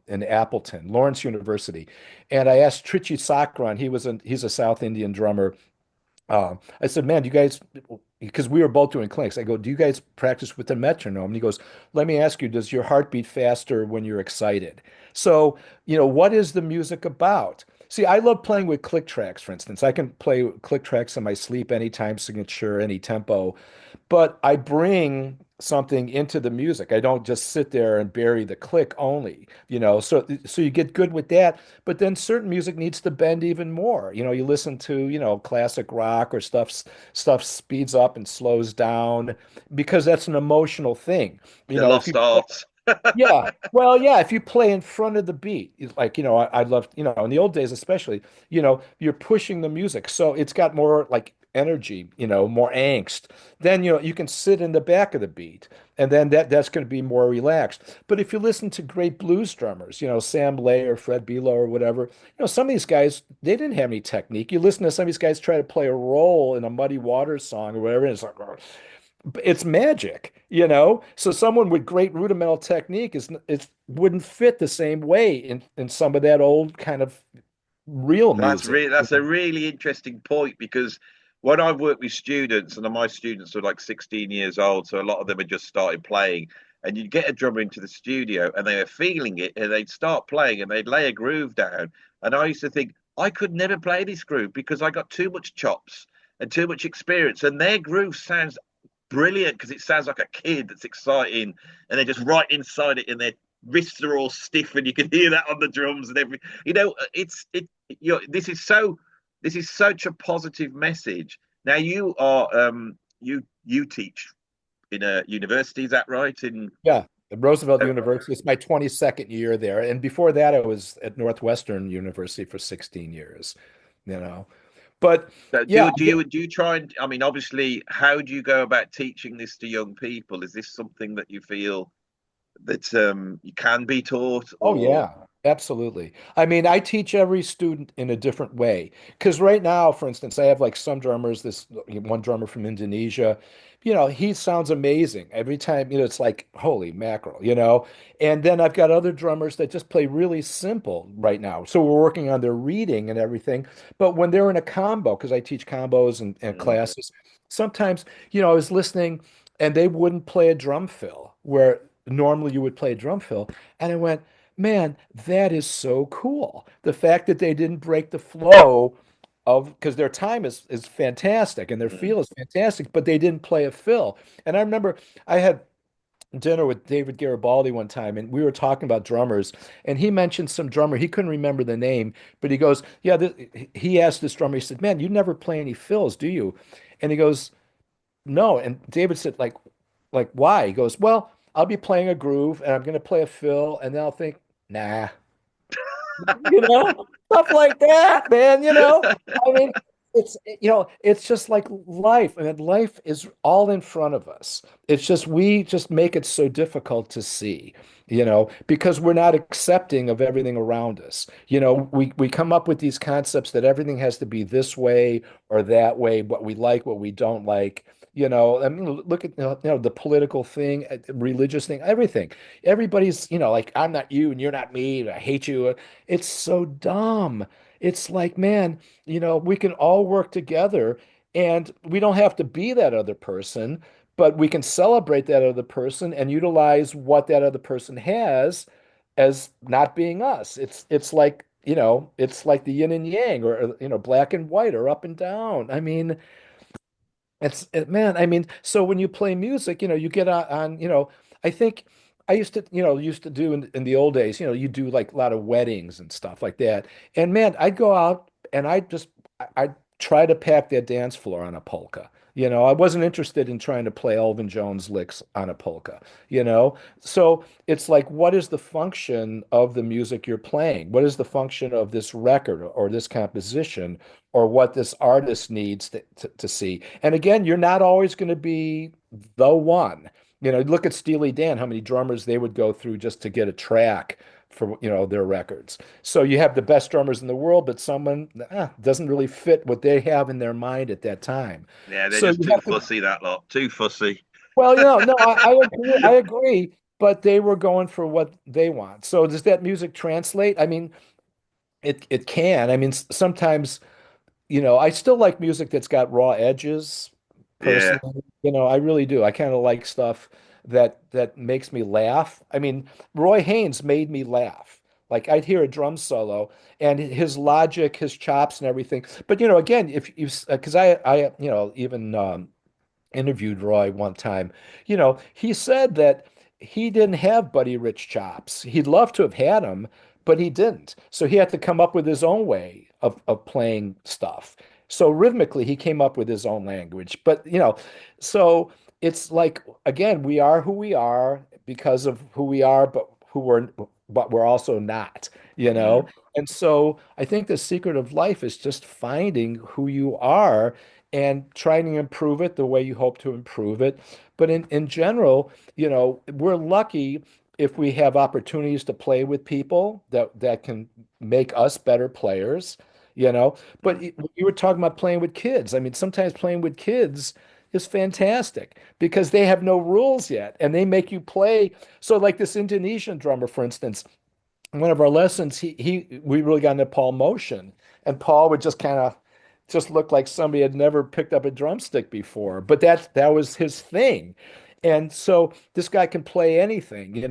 in Appleton, Lawrence University, and I asked Trichy Sakran, he's a South Indian drummer. I said, man, do you guys, because we were both doing clinics, I go, do you guys practice with the metronome? And he goes, let me ask you, does your heart beat faster when you're excited? So, what is the music about? See, I love playing with click tracks, for instance. I can play click tracks in my sleep anytime signature, any tempo, but I bring something into the music. I don't just sit there and bury the click only, so you get good with that. But then certain music needs to bend even more. You listen to, classic rock or stuff speeds up and slows down because that's an emotional thing. the If lost you art. yeah. Well, yeah, if you play in front of the beat, it's like, I love, in the old days especially, you're pushing the music. So it's got more like energy, more angst. Then, you can sit in the back of the beat and then that's going to be more relaxed. But if you listen to great blues drummers, Sam Lay or Fred Belo or whatever, some of these guys, they didn't have any technique. You listen to some of these guys try to play a role in a Muddy Waters song or whatever, and it's like, it's magic, So someone with great rudimental technique is it wouldn't fit the same way in some of that old kind of real music. That's a really interesting point because when I've worked with students, and my students are like 16 years old, so a lot of them had just started playing, and you'd get a drummer into the studio and they were feeling it, and they'd start playing and they'd lay a groove down. And I used to think I could never play this groove because I got too much chops and too much experience, and their groove sounds brilliant because it sounds like a kid that's exciting, and they're just right inside it, and their wrists are all stiff, and you can hear that on the drums and everything. This is such a positive message. Now you teach in a university, is that right? In Yeah, at Roosevelt uh, University. It's my 22nd year there. And before that, I was at Northwestern University for 16 years, you know. But yeah, do you try and I mean obviously how do you go about teaching this to young people? Is this something that you feel that you can be taught oh or yeah, absolutely. I mean, I teach every student in a different way. Because right now, for instance, I have like some drummers, this one drummer from Indonesia, he sounds amazing. Every time, it's like, holy mackerel, And then I've got other drummers that just play really simple right now. So we're working on their reading and everything. But when they're in a combo, because I teach combos and classes, sometimes, I was listening and they wouldn't play a drum fill where normally you would play a drum fill. And I went, man, that is so cool. The fact that they didn't break the flow of, because their time is fantastic and their Mm. feel is fantastic, but they didn't play a fill. And I remember I had dinner with David Garibaldi one time, and we were talking about drummers, and he mentioned some drummer. He couldn't remember the name, but he goes, "Yeah." He asked this drummer. He said, "Man, you never play any fills, do you?" And he goes, "No." And David said, "Like why?" He goes, "Well, I'll be playing a groove, and I'm going to play a fill, and then I'll think, nah." Stuff like that, man, I mean, it's just like life. I mean, life is all in front of us. It's just, we just make it so difficult to see, because we're not accepting of everything around us. We come up with these concepts that everything has to be this way or that way, what we like, what we don't like. I mean, look at, the political thing, religious thing, everything. Everybody's, like, I'm not you and you're not me. I hate you. It's so dumb. It's like, man, we can all work together and we don't have to be that other person, but we can celebrate that other person and utilize what that other person has as not being us. It's like the yin and yang, or black and white, or up and down. I mean, man, I mean, so when you play music, you get I think I used to do in the old days, you do like a lot of weddings and stuff like that. And man, I'd go out and I'd try to pack that dance floor on a polka. I wasn't interested in trying to play Elvin Jones licks on a polka, you know? So it's like, what is the function of the music you're playing? What is the function of this record or this composition, or what this artist needs to see? And again, you're not always going to be the one. Look at Steely Dan, how many drummers they would go through just to get a track for, their records. So you have the best drummers in the world, but someone doesn't really fit what they have in their mind at that time. Yeah, they're So just you too have to, fussy, that lot. Too fussy. well, no, I agree, but they were going for what they want. So does that music translate? I mean, it can. I mean, sometimes I still like music that's got raw edges, Yeah. personally. I really do. I kind of like stuff that makes me laugh. I mean, Roy Haynes made me laugh. Like, I'd hear a drum solo and his logic, his chops and everything. But again, if you, because I even interviewed Roy one time. He said that he didn't have Buddy Rich chops. He'd love to have had them, but he didn't. So he had to come up with his own way of playing stuff. So rhythmically, he came up with his own language. But, so it's like, again, we are who we are because of who we are, but we're also not, you Mm. know? And so I think the secret of life is just finding who you are and trying to improve it the way you hope to improve it. But in general, we're lucky if we have opportunities to play with people that can make us better players, you know. But Mm. you were talking about playing with kids. I mean, sometimes playing with kids is fantastic because they have no rules yet and they make you play. So like this Indonesian drummer, for instance, one of our lessons, we really got into Paul motion, and Paul would just look like somebody had never picked up a drumstick before. But that was his thing. And so this guy can play anything,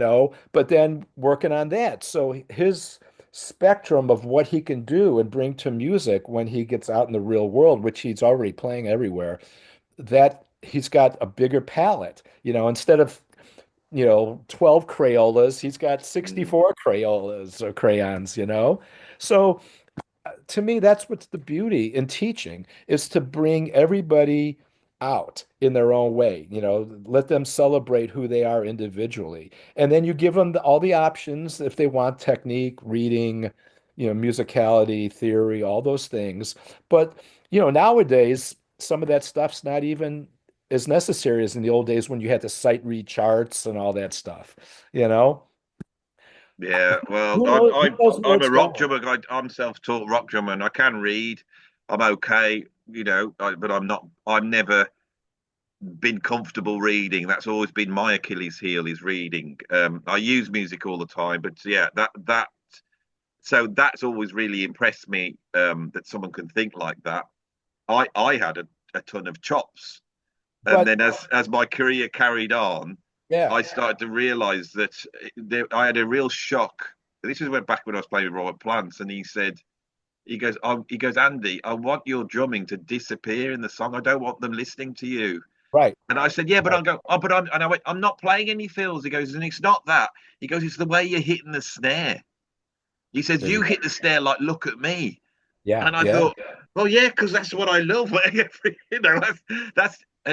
but then working on that. So his spectrum of what he can do and bring to music when he gets out in the real world, which he's already playing everywhere, that he's got a bigger palette, instead of 12 Crayolas. He's got Mm. 64 Crayolas or crayons. So to me, that's what's the beauty in teaching, is to bring everybody out in their own way, let them celebrate who they are individually. And then you give them all the options if they want technique, reading, musicality, theory, all those things. But, nowadays, some of that stuff's not even as necessary as in the old days when you had to sight read charts and all that stuff, you know? Yeah. Well, Who knows where I'm it's a rock going? drummer. I'm self-taught rock drummer, and I can read. I'm okay, but I've never been comfortable reading. That's always been my Achilles heel, is reading. I use music all the time, but yeah, so that's always really impressed me, that someone can think like that. I had a ton of chops, and But then as my career carried on, Yeah. I started to realize that I had a real shock. This is when back when I was playing with Robert Plant, and he said, he goes, Andy, I want your drumming to disappear in the song. I don't want them listening to you. Right. And I said, yeah, but Right. I go, oh, but I'm, and I went, I'm not playing any fills. He goes, and it's not that. He goes, it's the way you're hitting the snare. He says, There you you go. hit the snare like, look at me. Yeah. And I Yeah. thought, well, yeah, because that's what I love. And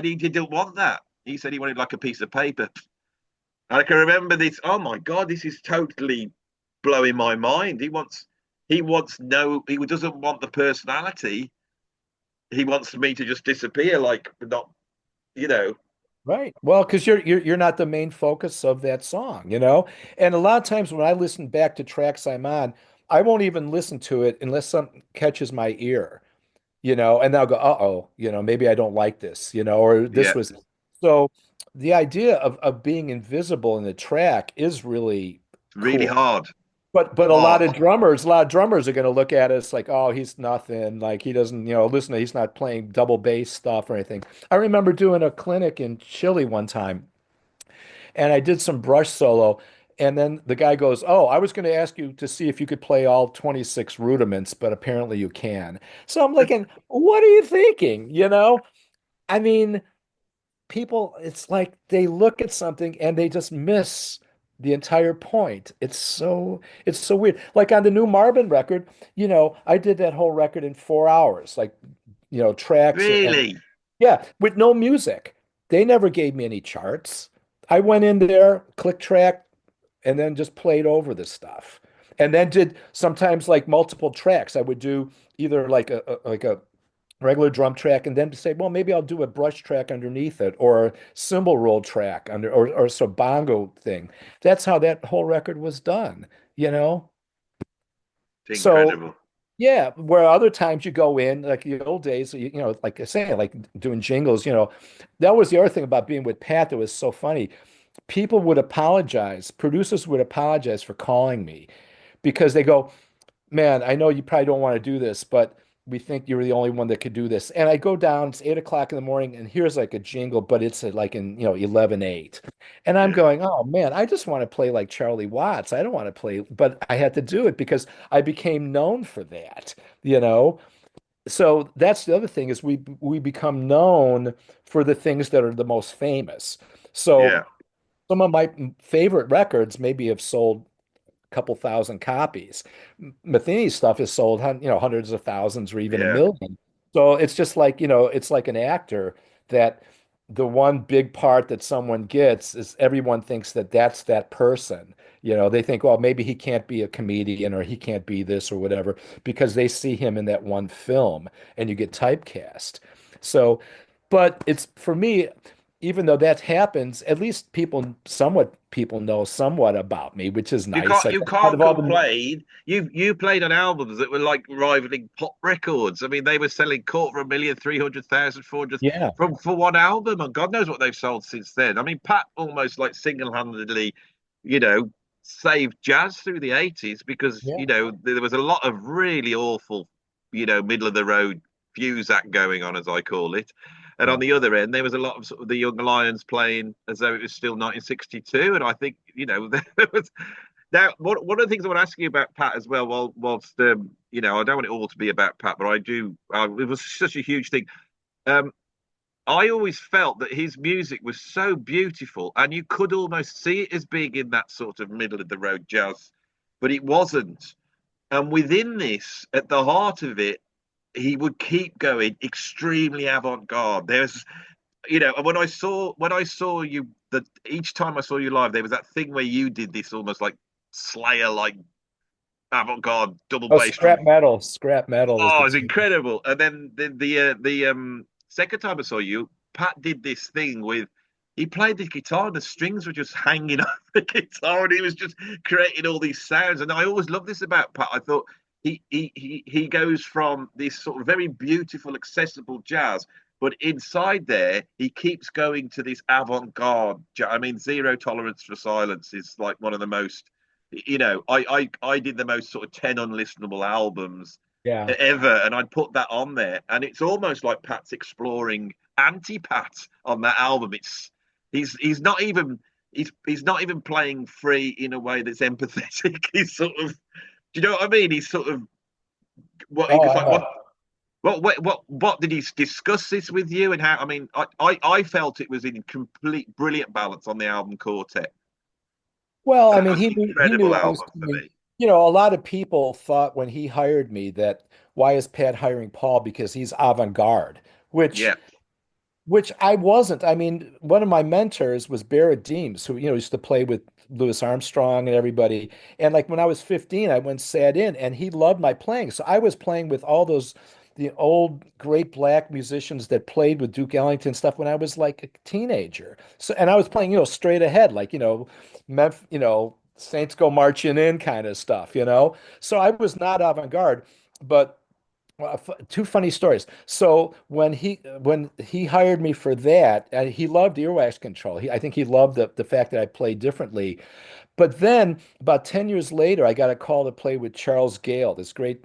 he didn't want that. He said he wanted like a piece of paper. And I can remember this. Oh my God, this is totally blowing my mind. He doesn't want the personality. He wants me to just disappear, like not, you know, Right. Well, because you're not the main focus of that song, you know? And a lot of times when I listen back to tracks I'm on, I won't even listen to it unless something catches my ear, you know, and I'll go, uh-oh, you know, maybe I don't like this, you know, or this yeah, was so the idea of being invisible in the track is really really cool. hard. But Oh, a lot of drummers are going to look at us like, oh, he's nothing. Like he doesn't, you know, listen, he's not playing double bass stuff or anything. I remember doing a clinic in Chile one time, and I did some brush solo, and then the guy goes, "Oh, I was going to ask you to see if you could play all 26 rudiments, but apparently you can." So I'm like, what are you thinking? You know, I mean, people, it's like they look at something and they just miss the entire point. It's so weird. Like on the new Marvin record, you know, I did that whole record in 4 hours, like, you know, tracks and really? yeah, with no music. They never gave me any charts. I went in there, click track, and then just played over the stuff. And then did sometimes like multiple tracks. I would do either like a regular drum track and then say, well, maybe I'll do a brush track underneath it or a cymbal roll track under or some bongo thing. That's how that whole record was done, you know? It's So incredible. yeah, where other times you go in, like the old days, you know, like I say, like doing jingles, you know, that was the other thing about being with Pat that was so funny. People would apologize, producers would apologize for calling me because they go, man, I know you probably don't want to do this, but we think you're the only one that could do this. And I go down, it's 8 o'clock in the morning, and here's like a jingle, but it's at like in, you know, 11:08. And I'm Yeah. going, oh man, I just want to play like Charlie Watts. I don't want to play, but I had to do it because I became known for that, you know? So that's the other thing is we become known for the things that are the most famous. So Yeah. some of my favorite records maybe have sold couple thousand copies. Metheny's stuff is sold, you know, hundreds of thousands or even a Yeah. million. So it's just like, you know, it's like an actor that the one big part that someone gets is everyone thinks that that's that person. You know, they think, well, maybe he can't be a comedian or he can't be this or whatever because they see him in that one film and you get typecast. So, but it's for me, even though that happens, at least somewhat people know somewhat about me, which is nice. Like You out can't of all the, complain. You played on albums that were like rivaling pop records. I mean, they were selling quarter of a million, 300,000, 400 yeah, for one album, and God knows what they've sold since then. I mean, Pat almost like single-handedly, you know, saved jazz through the 80s because, yeah, you know, there was a lot of really awful, you know, middle of the road fuse act going on, as I call it. And yeah. on the other end, there was a lot of sort of the young lions playing as though it was still 1962. And I think, you know, there was now, one of the things I want to ask you about Pat as well, whilst you know, I don't want it all to be about Pat, but I do. It was such a huge thing. Um, I always felt that his music was so beautiful, and you could almost see it as being in that sort of middle of the road jazz, but it wasn't. And within this, at the heart of it, he would keep going extremely avant-garde. There's, you know, and when I saw you, that each time I saw you live, there was that thing where you did this almost like Slayer like avant-garde double Oh, bass drum. scrap metal is the Oh, it's term. incredible. And then the second time I saw you, Pat did this thing with he played the guitar and the strings were just hanging off the guitar and he was just creating all these sounds. And I always love this about Pat. I thought he goes from this sort of very beautiful, accessible jazz, but inside there he keeps going to this avant-garde. I mean, Zero Tolerance for Silence is like one of the most, you know, I did the most sort of 10 unlistenable albums Yeah. ever, and I'd put that on there, and it's almost like Pat's exploring anti-Pat on that album. It's he's not even he's not even playing free in a way that's empathetic. He's sort of, do you know what I mean? He's sort of what Oh, it's I like. know. What did he discuss this with you and how? I mean, I felt it was in complete brilliant balance on the album Quartet. Well, I That mean, was an he knew incredible I was album for doing, me. a lot of people thought when he hired me that why is Pat hiring Paul because he's avant-garde, which Yeah, which I wasn't. I mean, one of my mentors was Barrett Deems, who, used to play with Louis Armstrong and everybody. And like when I was 15, I went and sat in and he loved my playing. So I was playing with all those the old great black musicians that played with Duke Ellington stuff when I was like a teenager. So and I was playing, straight ahead, like, Saints Go Marching In kind of stuff. So I was not avant-garde, but well, two funny stories. So when he hired me for that, he loved earwax control. I think he loved the fact that I played differently. But then about 10 years later, I got a call to play with Charles Gale, this great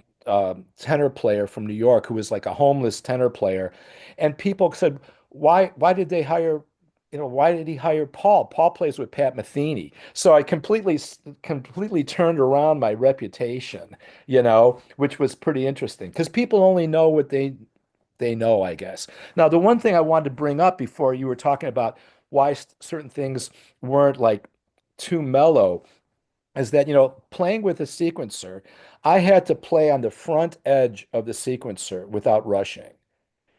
tenor player from New York who was like a homeless tenor player. And people said, why did they hire, why did he hire Paul? Paul plays with Pat Metheny. So I completely turned around my reputation, which was pretty interesting because people only know what they know, I guess. Now, the one thing I wanted to bring up before you were talking about why certain things weren't like too mellow is that, playing with a sequencer, I had to play on the front edge of the sequencer without rushing.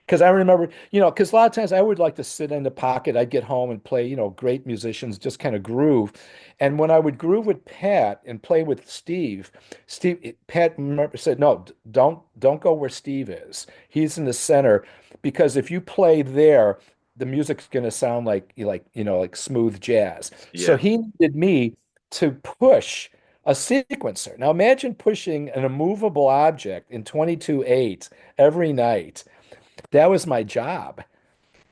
Because I remember, because a lot of times I would like to sit in the pocket. I'd get home and play, great musicians, just kind of groove. And when I would groove with Pat and play with Pat said, no, don't go where Steve is. He's in the center because if you play there, the music's going to sound like smooth jazz. So yeah. he needed me to push a sequencer. Now imagine pushing an immovable object in 22/8 every night. That was my job.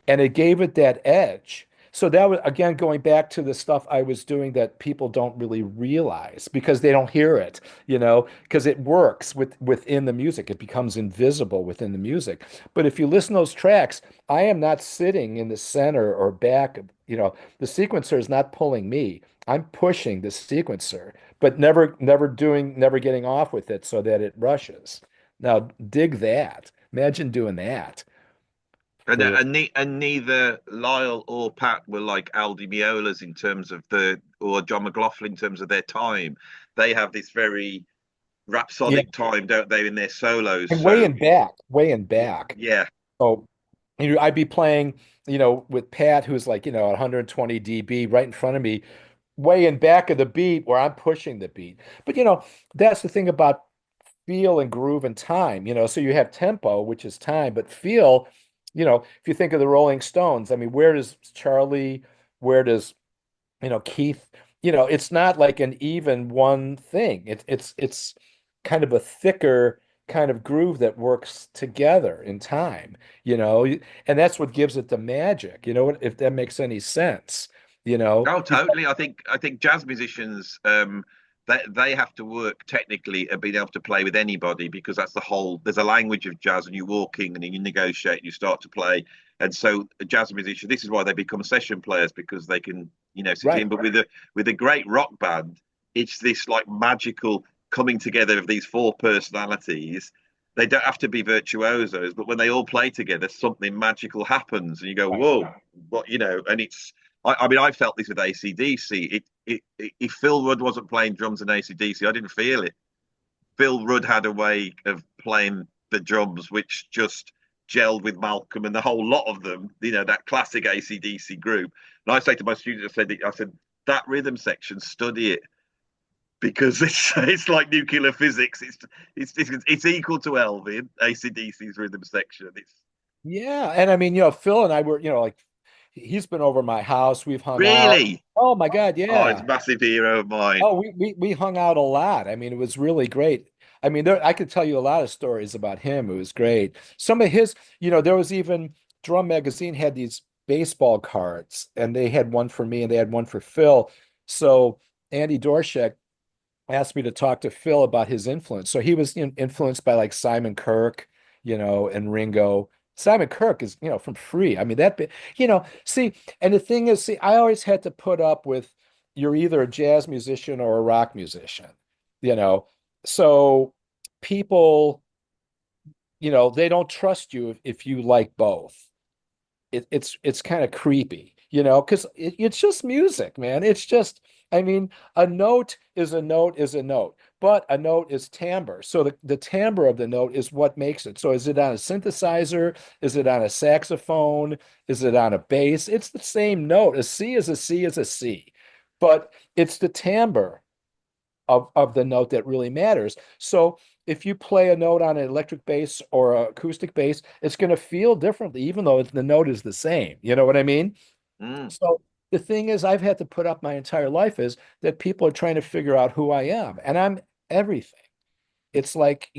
And it gave it that edge. So that was, again, going back to the stuff I was doing that people don't really realize because they don't hear it, because it works within the music. It becomes invisible within the music. But if you listen to those tracks, I am not sitting in the center or back, the sequencer is not pulling me. I'm pushing the sequencer, but never getting off with it so that it rushes. Now, dig that. Imagine doing that for And neither Lyle or Pat were like Al Di Meolas in terms of or John McLaughlin in terms of their time. They have this very yeah, rhapsodic time, don't they, in their solos? and So way and back. yeah, So I'd be playing, with Pat, who's like, 120 dB right in front of me, way in back of the beat where I'm pushing the beat. But that's the thing about feel and groove and time, so you have tempo, which is time, but feel, if you think of the Rolling Stones, I mean, where does Charlie, where does, Keith, it's not like an even one thing. It's kind of a thicker kind of groove that works together in time, and that's what gives it the magic, if that makes any sense, oh, It's totally. I think jazz musicians they have to work technically and being able to play with anybody because that's the whole. There's a language of jazz, and you walk in and you negotiate, and you start to play. And so, a jazz musician, this is why they become session players because they can, sit in. right. But with a great rock band, it's this like magical coming together of these four personalities. They don't have to be virtuosos, but when they all play together, something magical happens, and you go, Right. "Whoa, what?" And it's I mean, I felt this with AC/DC. If Phil Rudd wasn't playing drums in AC/DC, I didn't feel it. Phil Rudd had a way of playing the drums which just gelled with Malcolm and the whole lot of them. That classic AC/DC group. And I say to my students, I said that rhythm section, study it because it's like nuclear physics. It's equal to Elvin AC/DC's rhythm section. It's Yeah, and I mean, Phil and I were, like he's been over my house. We've hung out. really, Oh my God, oh, it's yeah. a massive hero of mine. Oh, we hung out a lot. I mean, it was really great. I mean, I could tell you a lot of stories about him. It was great. Some of his, there was even Drum Magazine had these baseball cards, and they had one for me and they had one for Phil. So Andy Dorshek asked me to talk to Phil about his influence. So he was influenced by like Simon Kirke, and Ringo. Simon Kirk is, from Free. I mean, see, and the thing is, see, I always had to put up with you're either a jazz musician or a rock musician, you know. So people, they don't trust you if you like both. It's kind of creepy, because it's just music, man. It's just, I mean, a note is a note is a note, but a note is timbre. So the timbre of the note is what makes it. So is it on a synthesizer? Is it on a saxophone? Is it on a bass? It's the same note. A C is a C is a C, but it's the timbre of the note that really matters. So if you play a note on an electric bass or an acoustic bass, it's going to feel differently, even though the note is the same. You know what I mean? Mm. So the thing is, I've had to put up my entire life is that people are trying to figure out who I am, and I'm everything. It's like,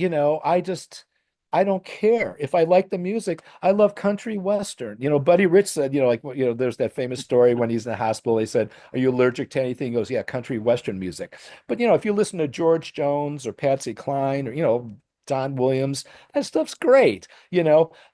I don't care. If I like the music, I love country western. Buddy Rich said, there's that famous story when he's in the hospital. They said, "Are you allergic to anything?" He goes, "Yeah, country western music." But, if you listen to George Jones or Patsy Cline or, Don Williams, that stuff's great,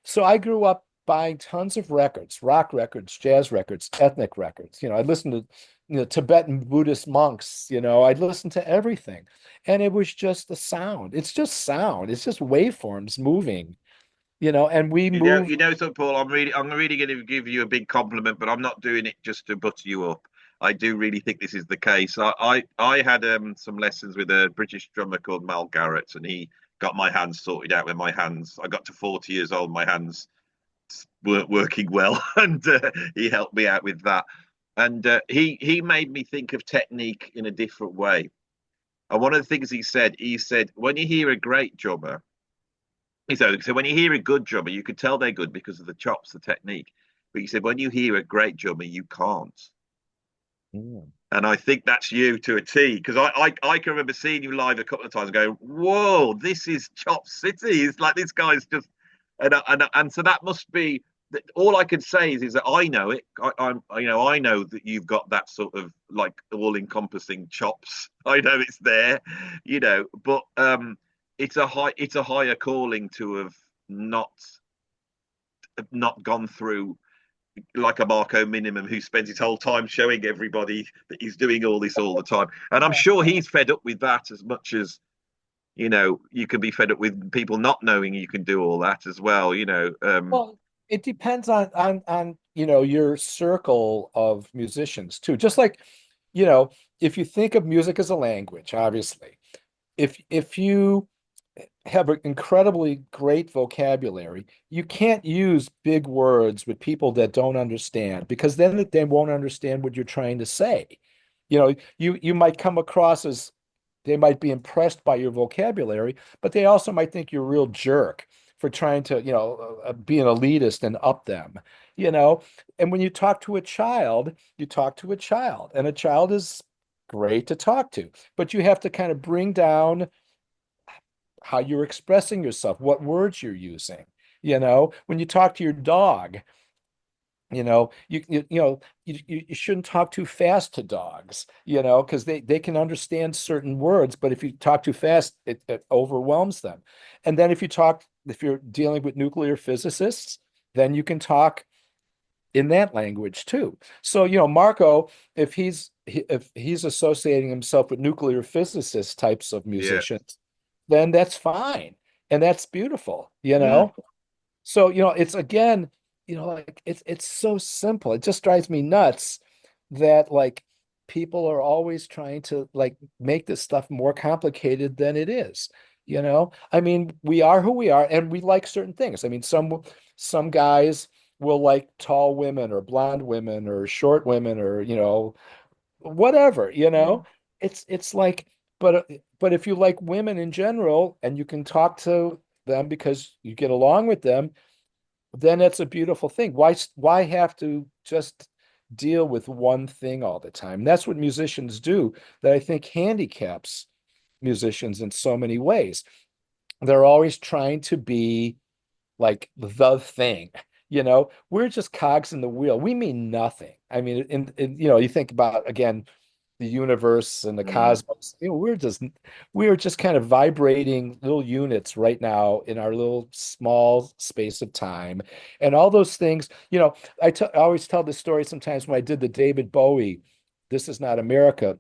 So I grew up buying tons of records, rock records, jazz records, ethnic records. I listened to, Tibetan Buddhist monks, I'd listen to everything. And it was just the sound. It's just sound. It's just waveforms moving, and we move. So Paul, I'm really going to give you a big compliment, but I'm not doing it just to butter you up. I do really think this is the case. I had some lessons with a British drummer called Mal Garrett, and he got my hands sorted out. With my hands, I got to 40 years old, my hands weren't working well, and he helped me out with that. And he made me think of technique in a different way. And one of the things he said, when you hear a great drummer, so when you hear a good drummer, you can tell they're good because of the chops, the technique. But he said when you hear a great drummer, you can't. Mm. And I think that's you to a T, because I can remember seeing you live a couple of times and going, "Whoa, this is Chop City." It's like this guy's just, and so that must be. All I can say is that I know it. I know that you've got that sort of like all-encompassing chops. I know it's there, but it's a higher calling to have not not gone through like a Marco Minimum who spends his whole time showing everybody that he's doing all this all the time. And I'm sure he's fed up with that as much as, you can be fed up with people not knowing you can do all that as well. Well, it depends on your circle of musicians too. Just like, you know, if you think of music as a language, obviously, if you have an incredibly great vocabulary, you can't use big words with people that don't understand because then they won't understand what you're trying to say. You might come across as they might be impressed by your vocabulary, but they also might think you're a real jerk for trying to, be an elitist and up them, you know. And when you talk to a child, you talk to a child, and a child is great to talk to, but you have to kind of bring down how you're expressing yourself, what words you're using. When you talk to your dog, you shouldn't talk too fast to dogs, because they can understand certain words, but if you talk too fast, it overwhelms them. And then if you're dealing with nuclear physicists, then you can talk in that language too. So, Marco, if he's associating himself with nuclear physicist types of Yeah. musicians, then that's fine. And that's beautiful. Mm. So, it's again, like it's so simple. It just drives me nuts that like people are always trying to like make this stuff more complicated than it is. I mean, we are who we are and we like certain things. I mean, some guys will like tall women or blonde women or short women or, whatever, it's like, but if you like women in general and you can talk to them because you get along with them, then it's a beautiful thing. Why have to just deal with one thing all the time? That's what musicians do that I think handicaps musicians in so many ways. They're always trying to be like the thing. We're just cogs in the wheel. We mean nothing. I mean, you think about again the universe and the Mm. cosmos. We are just kind of vibrating little units right now in our little small space of time. And all those things, I always tell this story sometimes when I did the David Bowie This Is Not America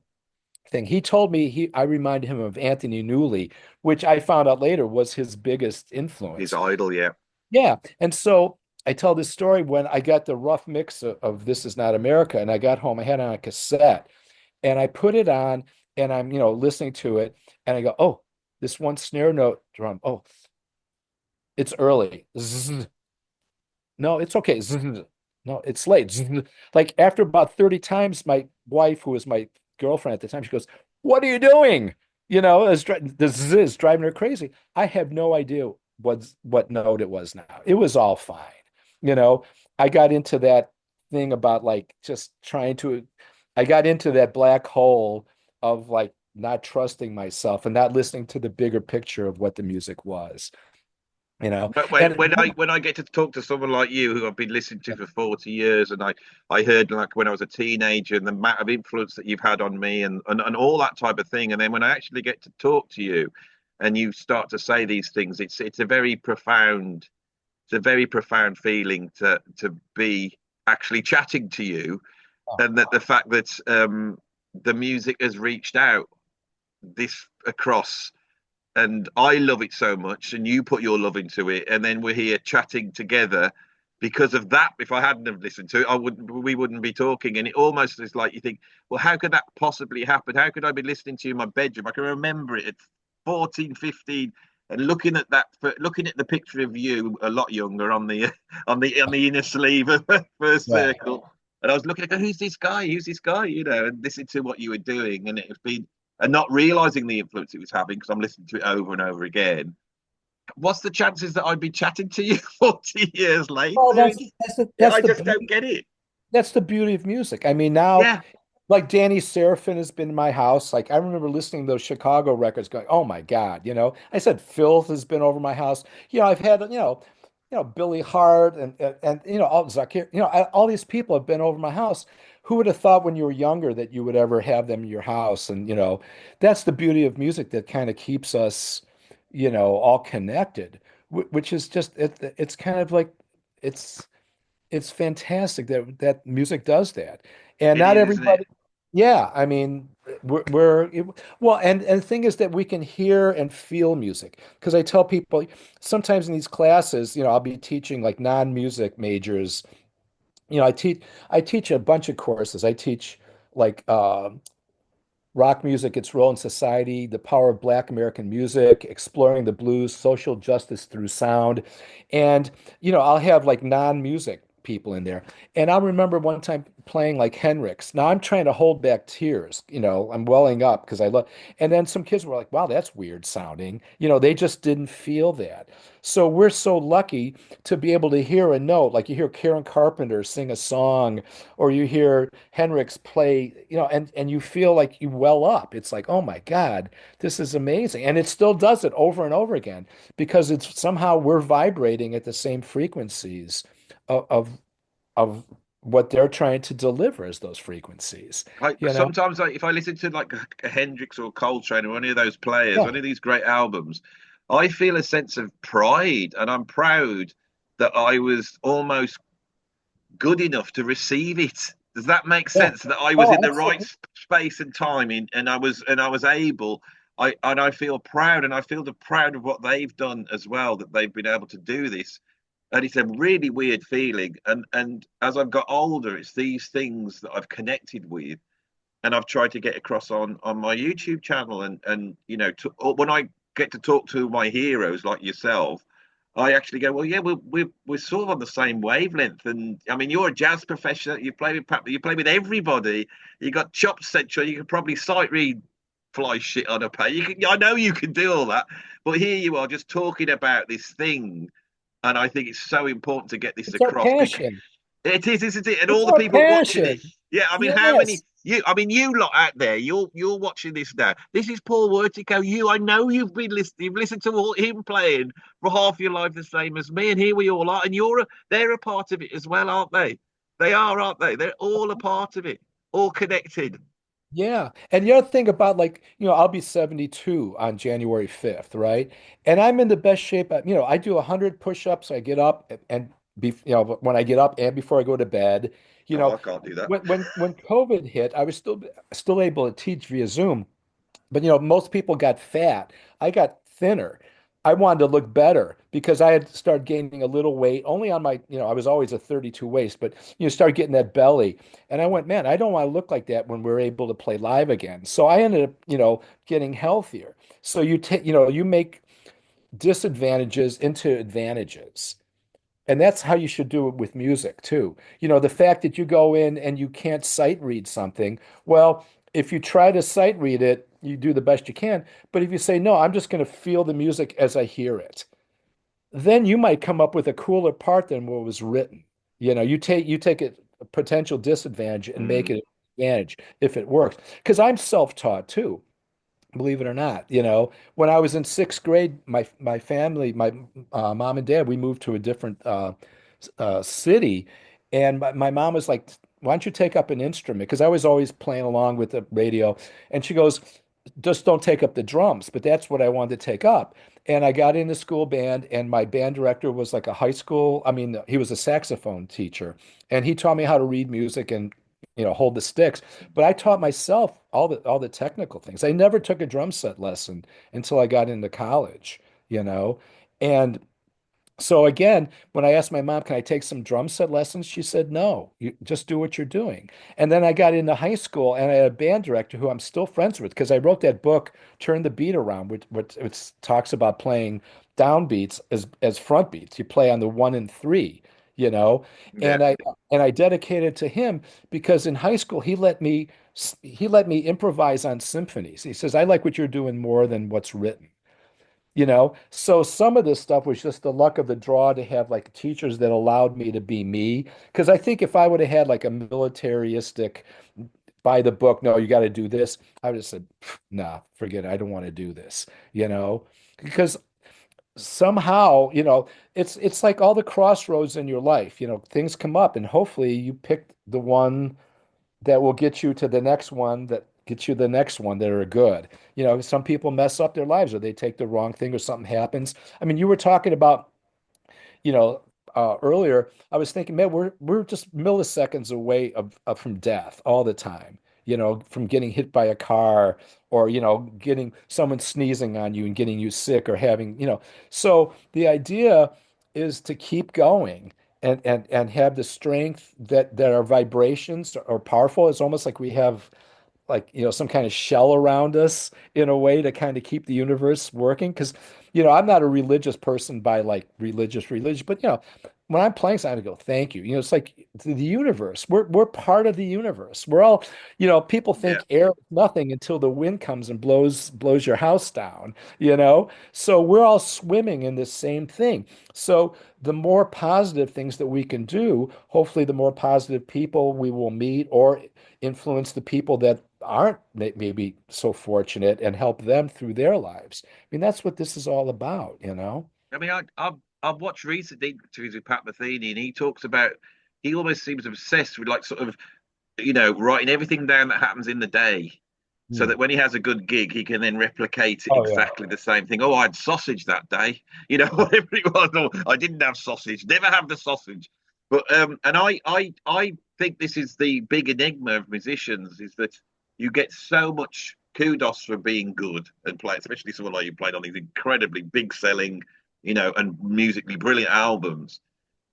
thing. He told me I reminded him of Anthony Newley, which I found out later was his biggest His influence. idol, yeah. Yeah. And so I tell this story when I got the rough mix of This Is Not America, and I got home, I had it on a cassette, and I put it on, and I'm, listening to it, and I go, oh, this one snare note drum. Oh, it's early. Zzz. No, it's okay. Zzz. No, it's late. Zzz. Like after about 30 times, my wife, who was my girlfriend at the time, she goes, "What are you doing?" The zzz is driving her crazy. I have no idea what note it was now. It was all fine. You know, I got into that thing about like just trying to, I got into that black hole of like not trusting myself and not listening to the bigger picture of what the music was, you know. But And when I get to talk to someone like you who I've been listening to for 40 years, and I heard like when I was a teenager and the amount of influence that you've had on me and all that type of thing, and then when I actually get to talk to you and you start to say these things, it's a very profound, it's a very profound feeling to be actually chatting to you, and that the fact that the music has reached out this across, and I love it so much, and you put your love into it, and then we're here chatting together because of that. If I hadn't have listened to it, we wouldn't be talking. And it almost is like you think, well, how could that possibly happen? How could I be listening to you in my bedroom? I can remember it at 14, 15, and looking at looking at the picture of you a lot younger on the on the inner sleeve of First yeah, Circle. And I was looking at, who's this guy? Who's this guy? And listening to what you were doing, and it's been, and not realizing the influence it was having because I'm listening to it over and over again. What's the chances that I'd be chatting to you 40 years later? well, I just don't get it. that's the beauty of music. I mean, now Yeah. like Danny Seraphin has been in my house. Like I remember listening to those Chicago records going, oh my God, I said Filth has been over my house. I've had, Billy Hart and all Zakir, all these people have been over my house. Who would have thought when you were younger that you would ever have them in your house? And, that's the beauty of music that kind of keeps us, all connected, which is just, it's kind of like, it's, it's fantastic that music does that. And It not is, isn't it? everybody, yeah, I mean, well, and the thing is that we can hear and feel music because I tell people sometimes in these classes, I'll be teaching like non-music majors. I teach a bunch of courses. I teach like rock music, its role in society, the power of Black American music, exploring the blues, social justice through sound. And, I'll have like non-music people in there. And I remember one time playing like Hendrix. Now I'm trying to hold back tears, I'm welling up because I love, and then some kids were like, wow, that's weird sounding. They just didn't feel that. So we're so lucky to be able to hear a note, like you hear Karen Carpenter sing a song or you hear Hendrix play, and you feel like you well up. It's like, oh my God, this is amazing. And it still does it over and over again because it's somehow we're vibrating at the same frequencies of of what they're trying to deliver as those frequencies, you know? Sometimes if I listen to like a Hendrix or Coltrane or any of those players, Yeah. any of these great albums, I feel a sense of pride, and I'm proud that I was almost good enough to receive it. Does that make Yeah. sense? That I was Oh, in the right absolutely. space and time, and I was able. I feel proud, and I feel the proud of what they've done as well. That they've been able to do this, and it's a really weird feeling. And as I've got older, it's these things that I've connected with, and I've tried to get across on my YouTube channel, and when I get to talk to my heroes like yourself, I actually go, well, yeah, we're sort of on the same wavelength. And I mean, you're a jazz professional. You play with Pat, you play with everybody. You got chops central. You can probably sight read fly shit on a page. I know you can do all that, but here you are just talking about this thing, and I think it's so important to get this It's our across because passion. it is, isn't it? And It's all the our people watching it. passion. Yeah, I mean, how many Yes. you? I mean, you lot out there, you're watching this now. This is Paul Wertico. I know you've been listening. You've listened to him playing for half your life, the same as me, and here we all are. And they're a part of it as well, aren't they? They are, aren't they? They're all a part of it, all connected. Yeah. And the other thing about like, I'll be 72 on January 5th, right? And I'm in the best shape. I do 100 push-ups. I get up and when I get up and before I go to bed, you Oh, know, I can't do that. when COVID hit, I was still able to teach via Zoom. But most people got fat. I got thinner. I wanted to look better because I had started gaining a little weight only on my, I was always a 32 waist, but start getting that belly. And I went, man, I don't want to look like that when we're able to play live again. So I ended up, getting healthier. So you make disadvantages into advantages. And that's how you should do it with music too. The fact that you go in and you can't sight read something, well, if you try to sight read it, you do the best you can. But if you say, no, I'm just going to feel the music as I hear it, then you might come up with a cooler part than what was written. You take a potential disadvantage and make it Mm, an advantage if it works. Because I'm self-taught too, believe it or not. When I was in sixth grade, my family, my mom and dad, we moved to a different city, and my mom was like, "Why don't you take up an instrument?" Because I was always playing along with the radio, and she goes, "Just don't take up the drums." But that's what I wanted to take up. And I got in the school band, and my band director was like a high school. I mean, he was a saxophone teacher, and he taught me how to read music and hold the sticks. But I taught myself all the technical things. I never took a drum set lesson until I got into college, you know. And so again, when I asked my mom, can I take some drum set lessons? She said, no, you just do what you're doing. And then I got into high school and I had a band director who I'm still friends with because I wrote that book, Turn the Beat Around, which talks about playing downbeats as front beats. You play on the one and three, you know. yeah. And I dedicated to him because in high school he let me improvise on symphonies. He says, I like what you're doing more than what's written. So some of this stuff was just the luck of the draw to have like teachers that allowed me to be me. Because I think if I would have had like a militaristic by the book, no, you got to do this, I would have said, nah, forget it. I don't want to do this, because somehow, it's like all the crossroads in your life, things come up and hopefully you pick the one that will get you to the next one that gets you the next one that are good. Some people mess up their lives or they take the wrong thing or something happens. I mean, you were talking about, you know, earlier, I was thinking, man, we're just milliseconds away from death all the time. From getting hit by a car or, getting someone sneezing on you and getting you sick or having. So the idea is to keep going and have the strength that our vibrations are powerful. It's almost like we have like some kind of shell around us in a way to kind of keep the universe working because I'm not a religious person by like religious but when I'm playing something I go thank you. It's like the universe, we're part of the universe. We're all people Yeah. think air is nothing until the wind comes and blows your house down. So we're all swimming in this same thing. So the more positive things that we can do, hopefully the more positive people we will meet or influence the people that aren't maybe so fortunate and help them through their lives. I mean, that's what this is all about. I mean, I've watched recent interviews with Pat Metheny, and he talks about he almost seems obsessed with like sort of writing everything down that happens in the day, so Hmm. that when he has a good gig, he can then replicate it Oh yeah. exactly the same thing. Oh, I had sausage that day, whatever it was. Or I didn't have sausage. Never have the sausage. But and I think this is the big enigma of musicians is that you get so much kudos for being good and play, especially someone like you played on these incredibly big selling, and musically brilliant albums,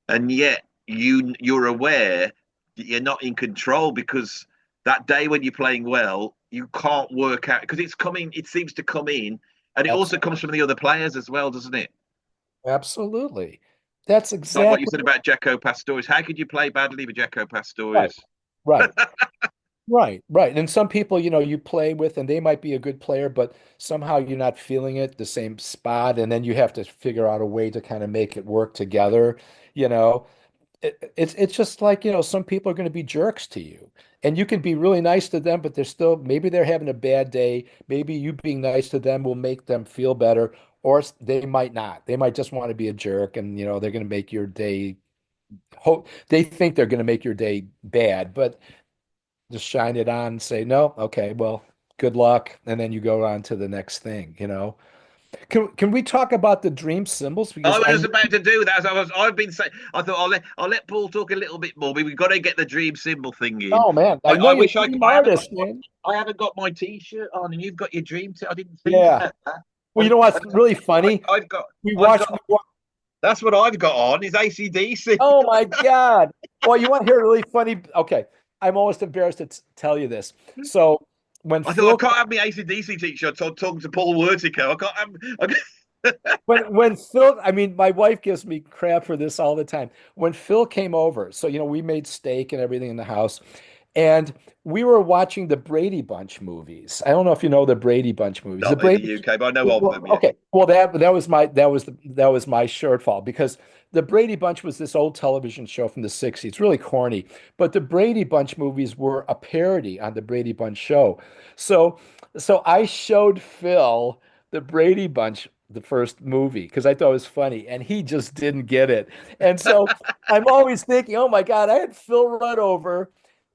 and yet you're aware that you're not in control because that day when you're playing well, you can't work out because it's coming. It seems to come in, and it also Absolutely. comes from the other players as well, doesn't it? Absolutely. That's Like what you exactly said about Jaco Pastorius. How could you play badly with Jaco right. Pastorius? Right. Right, right. And some people, you play with and they might be a good player, but somehow you're not feeling it the same spot. And then you have to figure out a way to kind of make it work together. You know, it's just like, some people are going to be jerks to you. And you can be really nice to them, but maybe they're having a bad day. Maybe you being nice to them will make them feel better, or they might not. They might just want to be a jerk and, they're going to make your day, they think they're going to make your day bad, but just shine it on and say, no, okay, well, good luck. And then you go on to the next thing, you know. Can we talk about the dream symbols? I Because I was know, about to do that. I've been saying. I thought I'll let Paul talk a little bit more. But we've got to get the dream symbol thing in. oh man, I know I you're wish a dream I haven't got artist, man. I haven't got my T-shirt on, and you've got your dream. I didn't think Yeah. about that. Well, you And, know what's and really funny? I've got We I've watched, got that's what I've got on is ACDC. oh my God. Well, you want to hear a really funny? Okay. I'm almost embarrassed to tell you this. So when I thought I Phil can't have my ACDC T-shirt. So I'm talking to Paul Wertico. I can't have. when Phil, I mean, my wife gives me crap for this all the time. When Phil came over, so you know, we made steak and everything in the house, and we were watching the Brady Bunch movies. I don't know if you know the Brady Bunch movies. The Not in the Brady, UK, but I know of well, them. Yeah, okay, well that was my shortfall because the Brady Bunch was this old television show from the 60s. It's really corny, but the Brady Bunch movies were a parody on the Brady Bunch show. So, so I showed Phil the Brady Bunch, the first movie, because I thought it was funny, and he just didn't get it. And so I'm always thinking, oh my God, I had Phil run over,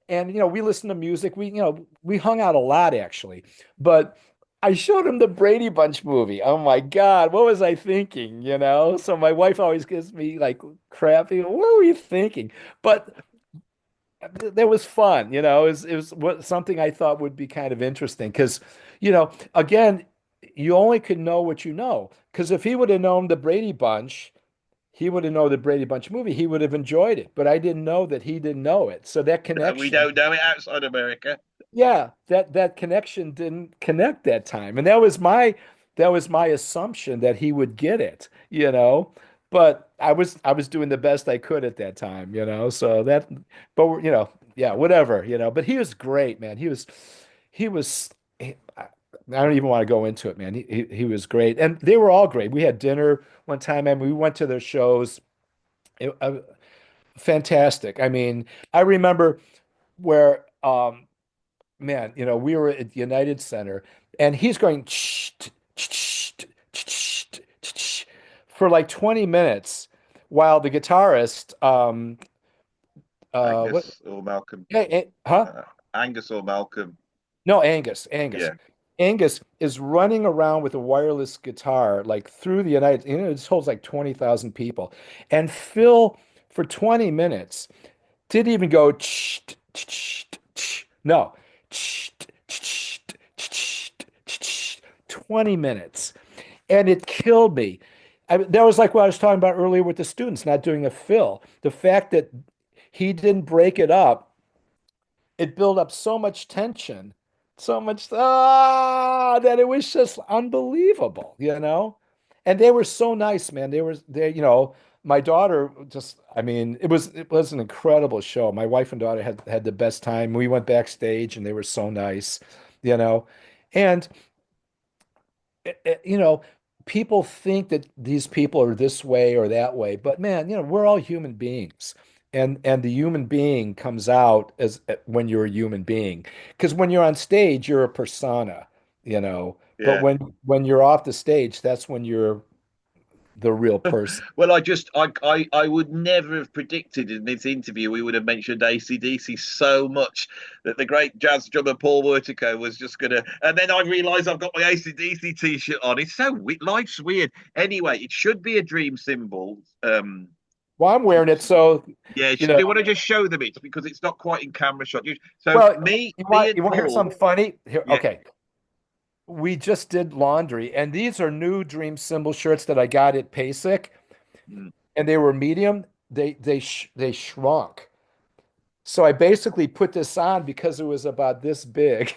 and you know, we listened to music. We hung out a lot actually, but I showed him the Brady Bunch movie. Oh my God, what was I thinking? You know, so my wife always gives me like crap. You know, what were you thinking? But that was fun. You know, it was something I thought would be kind of interesting because, you know, again, you only can know what you know. Because if he would have known the Brady Bunch, he would have known the Brady Bunch movie. He would have enjoyed it. But I didn't know that he didn't know it. So that no, we connection, don't know it outside America. yeah, that connection didn't connect that time. And that was my assumption that he would get it, you know. But I was doing the best I could at that time, you know. So that but you know, yeah, whatever, you know. But he was great, man. I don't even want to go into it, man. He was great. And they were all great. We had dinner one time and we went to their shows. Fantastic. I mean, I remember where man, you know, we were at United Center and he's going for like 20 minutes while the guitarist, what, Angus or Malcolm. huh? Uh, Angus or Malcolm. No, Angus. Yeah. Angus is running around with a wireless guitar like through the United, you know, this holds like 20,000 people. And Phil, for 20 minutes, didn't even go, no, 20 minutes. And it killed me. That was like what I was talking about earlier with the students not doing a fill. The fact that he didn't break it up, it built up so much tension, so much that it was just unbelievable, you know? And they were so nice, man. You know, my daughter just, I mean, it was an incredible show. My wife and daughter had the best time. We went backstage and they were so nice, you know. And you know, people think that these people are this way or that way, but man, you know, we're all human beings. And the human being comes out as when you're a human being. Because when you're on stage, you're a persona, you know. But Yeah. when you're off the stage, that's when you're the real person. Well, I would never have predicted in this interview we would have mentioned ACDC so much that the great jazz drummer Paul Wertico was just gonna. And then I realised I've got my ACDC t-shirt on. It's so life's weird. Anyway, it should be a dream symbol. Well, I'm wearing it, so Yeah. you Do know. you want to just show them it because it's not quite in camera shot? So Well, me and you want to hear Paul. something funny? Here, Yeah. okay. We just did laundry, and these are new Dream Cymbal shirts that I got at Pasic, Mm. and they were medium. They shrunk. So I basically put this on because it was about this big.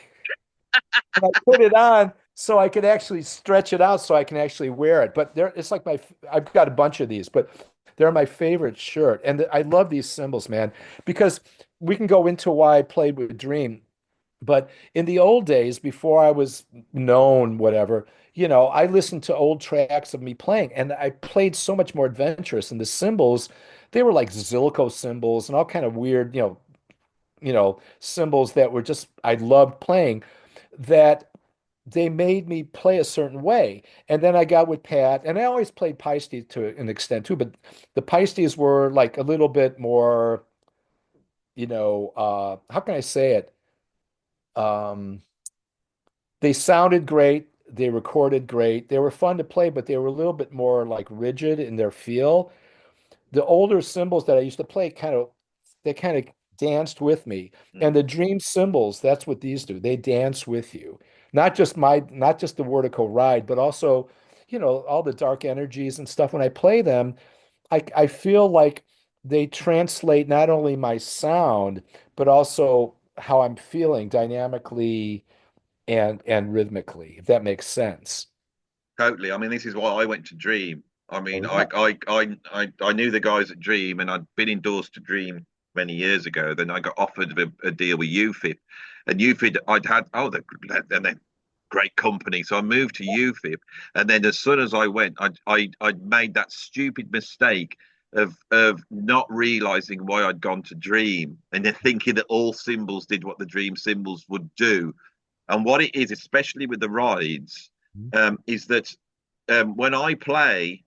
And I put it on so I could actually stretch it out so I can actually wear it. But it's like I've got a bunch of these, but they're my favorite shirt. And I love these cymbals, man, because we can go into why I played with Dream. But in the old days, before I was known, whatever, you know, I listened to old tracks of me playing, and I played so much more adventurous. And the cymbals, they were like Zilko cymbals and all kind of weird, cymbals that were just I loved playing. That they made me play a certain way. And then I got with Pat, and I always played Paistis to an extent too, but the Paistis were like a little bit more, how can I say it? Um, they sounded great. They recorded great. They were fun to play, but they were a little bit more like rigid in their feel. The older cymbals that I used to play they kind of danced with me. And Mm. the Dream cymbals, that's what these do. They dance with you. Not just the Vertical ride, but also, all the dark energies and stuff. When I play them, I feel like they translate not only my sound, but also how I'm feeling dynamically and rhythmically, if that makes sense. Totally. I mean, this is why I went to Dream. I Oh mean, yeah. I knew the guys at Dream, and I'd been endorsed to Dream many years ago. Then I got offered a deal with UFIP, and UFIP I'd had they're great company, so I moved to UFIP, and then as soon as I went, I'd made that stupid mistake of not realizing why I'd gone to Dream, and then thinking that all cymbals did what the Dream cymbals would do. And what it is, especially with the rides, is that when I play,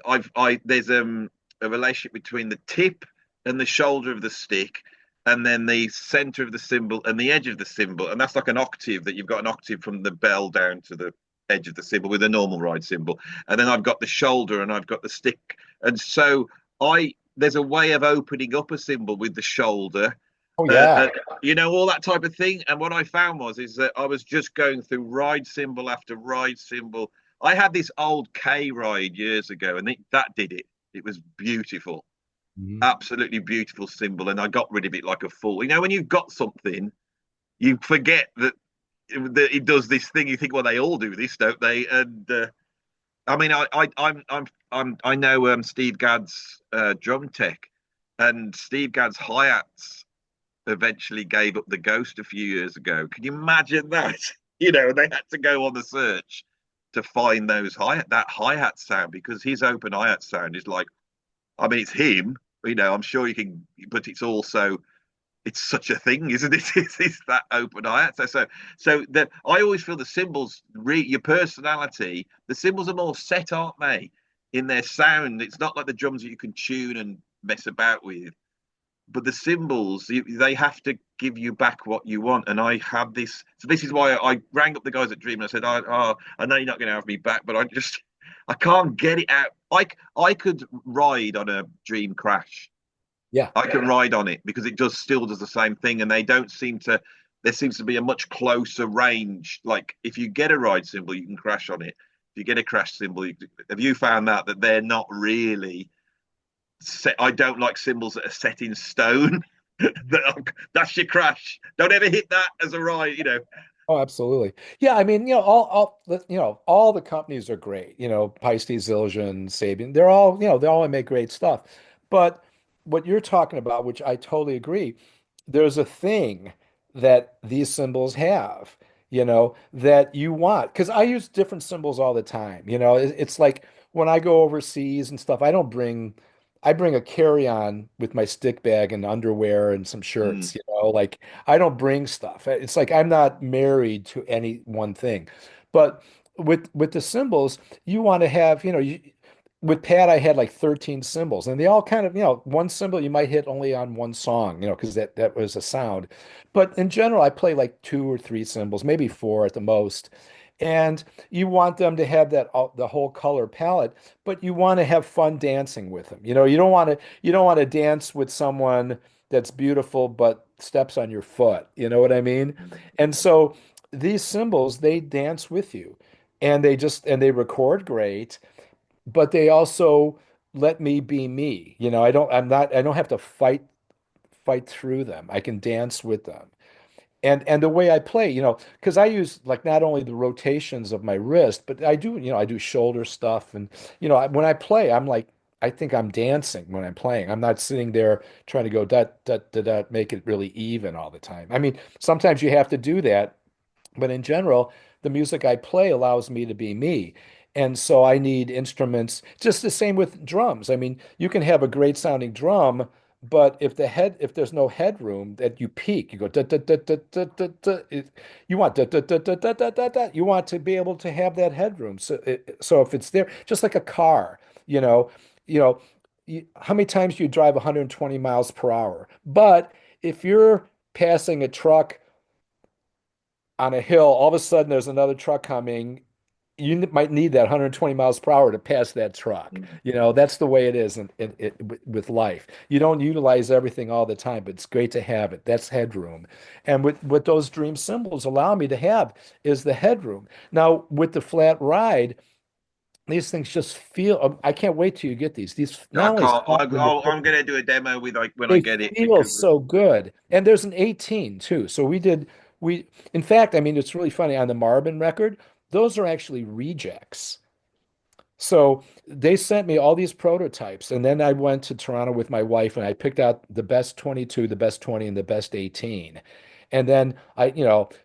I there's a relationship between the tip and the shoulder of the stick, and then the center of the cymbal and the edge of the cymbal, and that's like an octave that you've got an octave from the bell down to the edge of the cymbal with a normal ride cymbal, and then I've got the shoulder and I've got the stick, and so I there's a way of opening up a cymbal with the shoulder, Oh uh, yeah. uh, all that type of thing. And what I found is that I was just going through ride cymbal after ride cymbal. I had this old K ride years ago, and that did it. It was beautiful, Mhm. absolutely beautiful cymbal, and I got rid of it like a fool. When you've got something, you forget that it does this thing. You think, well, they all do this, don't they? And I mean, I know Steve Gadd's drum tech, and Steve Gadd's hi-hats eventually gave up the ghost a few years ago. Can you imagine that? They had to go on the search to find that hi-hat sound, because his open hi-hat sound is like, I mean, it's him. I'm sure you can, but it's such a thing, isn't it? It's that open hi-hat. I always feel the cymbals, your personality. The cymbals are more set, aren't they, in their sound? It's not like the drums that you can tune and mess about with, but the cymbals, they have to give you back what you want. And I had this, so this is why I rang up the guys at Dream and I said, I know you're not going to have me back, but I can't get it out. I could ride on a Dream Crash. Yeah. I can ride on it because it still does the same thing, and they don't seem to. There seems to be a much closer range. Like if you get a ride cymbal, you can crash on it. If you get a crash cymbal, have you found that they're not really set? I don't like cymbals that are set in stone. That's your crash. Don't ever hit that as a ride. Oh, absolutely. Yeah, I mean, all the companies are great. Paiste, Zildjian, Sabian, they all make great stuff. But what you're talking about, which I totally agree, there's a thing that these symbols have, that you want. Because I use different symbols all the time. It's like when I go overseas and stuff, I bring a carry-on with my stick bag and underwear and some Mm. shirts, like I don't bring stuff. It's like I'm not married to any one thing. But with the symbols, you want to have, with Pat, I had like 13 symbols, and they all kind of, one symbol you might hit only on one song, because that was a sound. But in general, I play like two or three symbols, maybe four at the most. And you want them to have the whole color palette, but you want to have fun dancing with them. You don't want to dance with someone that's beautiful but steps on your foot. You know what I mean? And so these symbols, they dance with you, and they record great, but they also let me be me. I don't have to fight through them. I can dance with them. And the way I play, because I use like not only the rotations of my wrist, but I do shoulder stuff. And, when I play, I'm like, I think I'm dancing when I'm playing. I'm not sitting there trying to go dot, dot, dot, dot, make it really even all the time. I mean, sometimes you have to do that, but in general, the music I play allows me to be me. And so I need instruments, just the same with drums. I mean, you can have a great sounding drum, but if there's no headroom that you peak, you go da da da da da da da. You want da da da da da da da da. You want to be able to have that headroom. So if it's there, just like a car, you know, you know, how many times do you drive 120 miles per hour? But if you're passing a truck on a hill, all of a sudden there's another truck coming. You might need that 120 miles per hour to pass that truck. Mm. That's the way it is with life. You don't utilize everything all the time, but it's great to have it. That's headroom. And what those dream cymbals allow me to have is the headroom. Now, with the flat ride, these things just feel, I can't wait till you get these. These I not only can't. sound in the I'm going to do a demo with like when I they get it feel because so good. And there's an 18 too. So in fact, I mean, it's really funny on the Marvin record, those are actually rejects. So they sent me all these prototypes, and then I went to Toronto with my wife and I picked out the best 22, the best 20, and the best 18. And then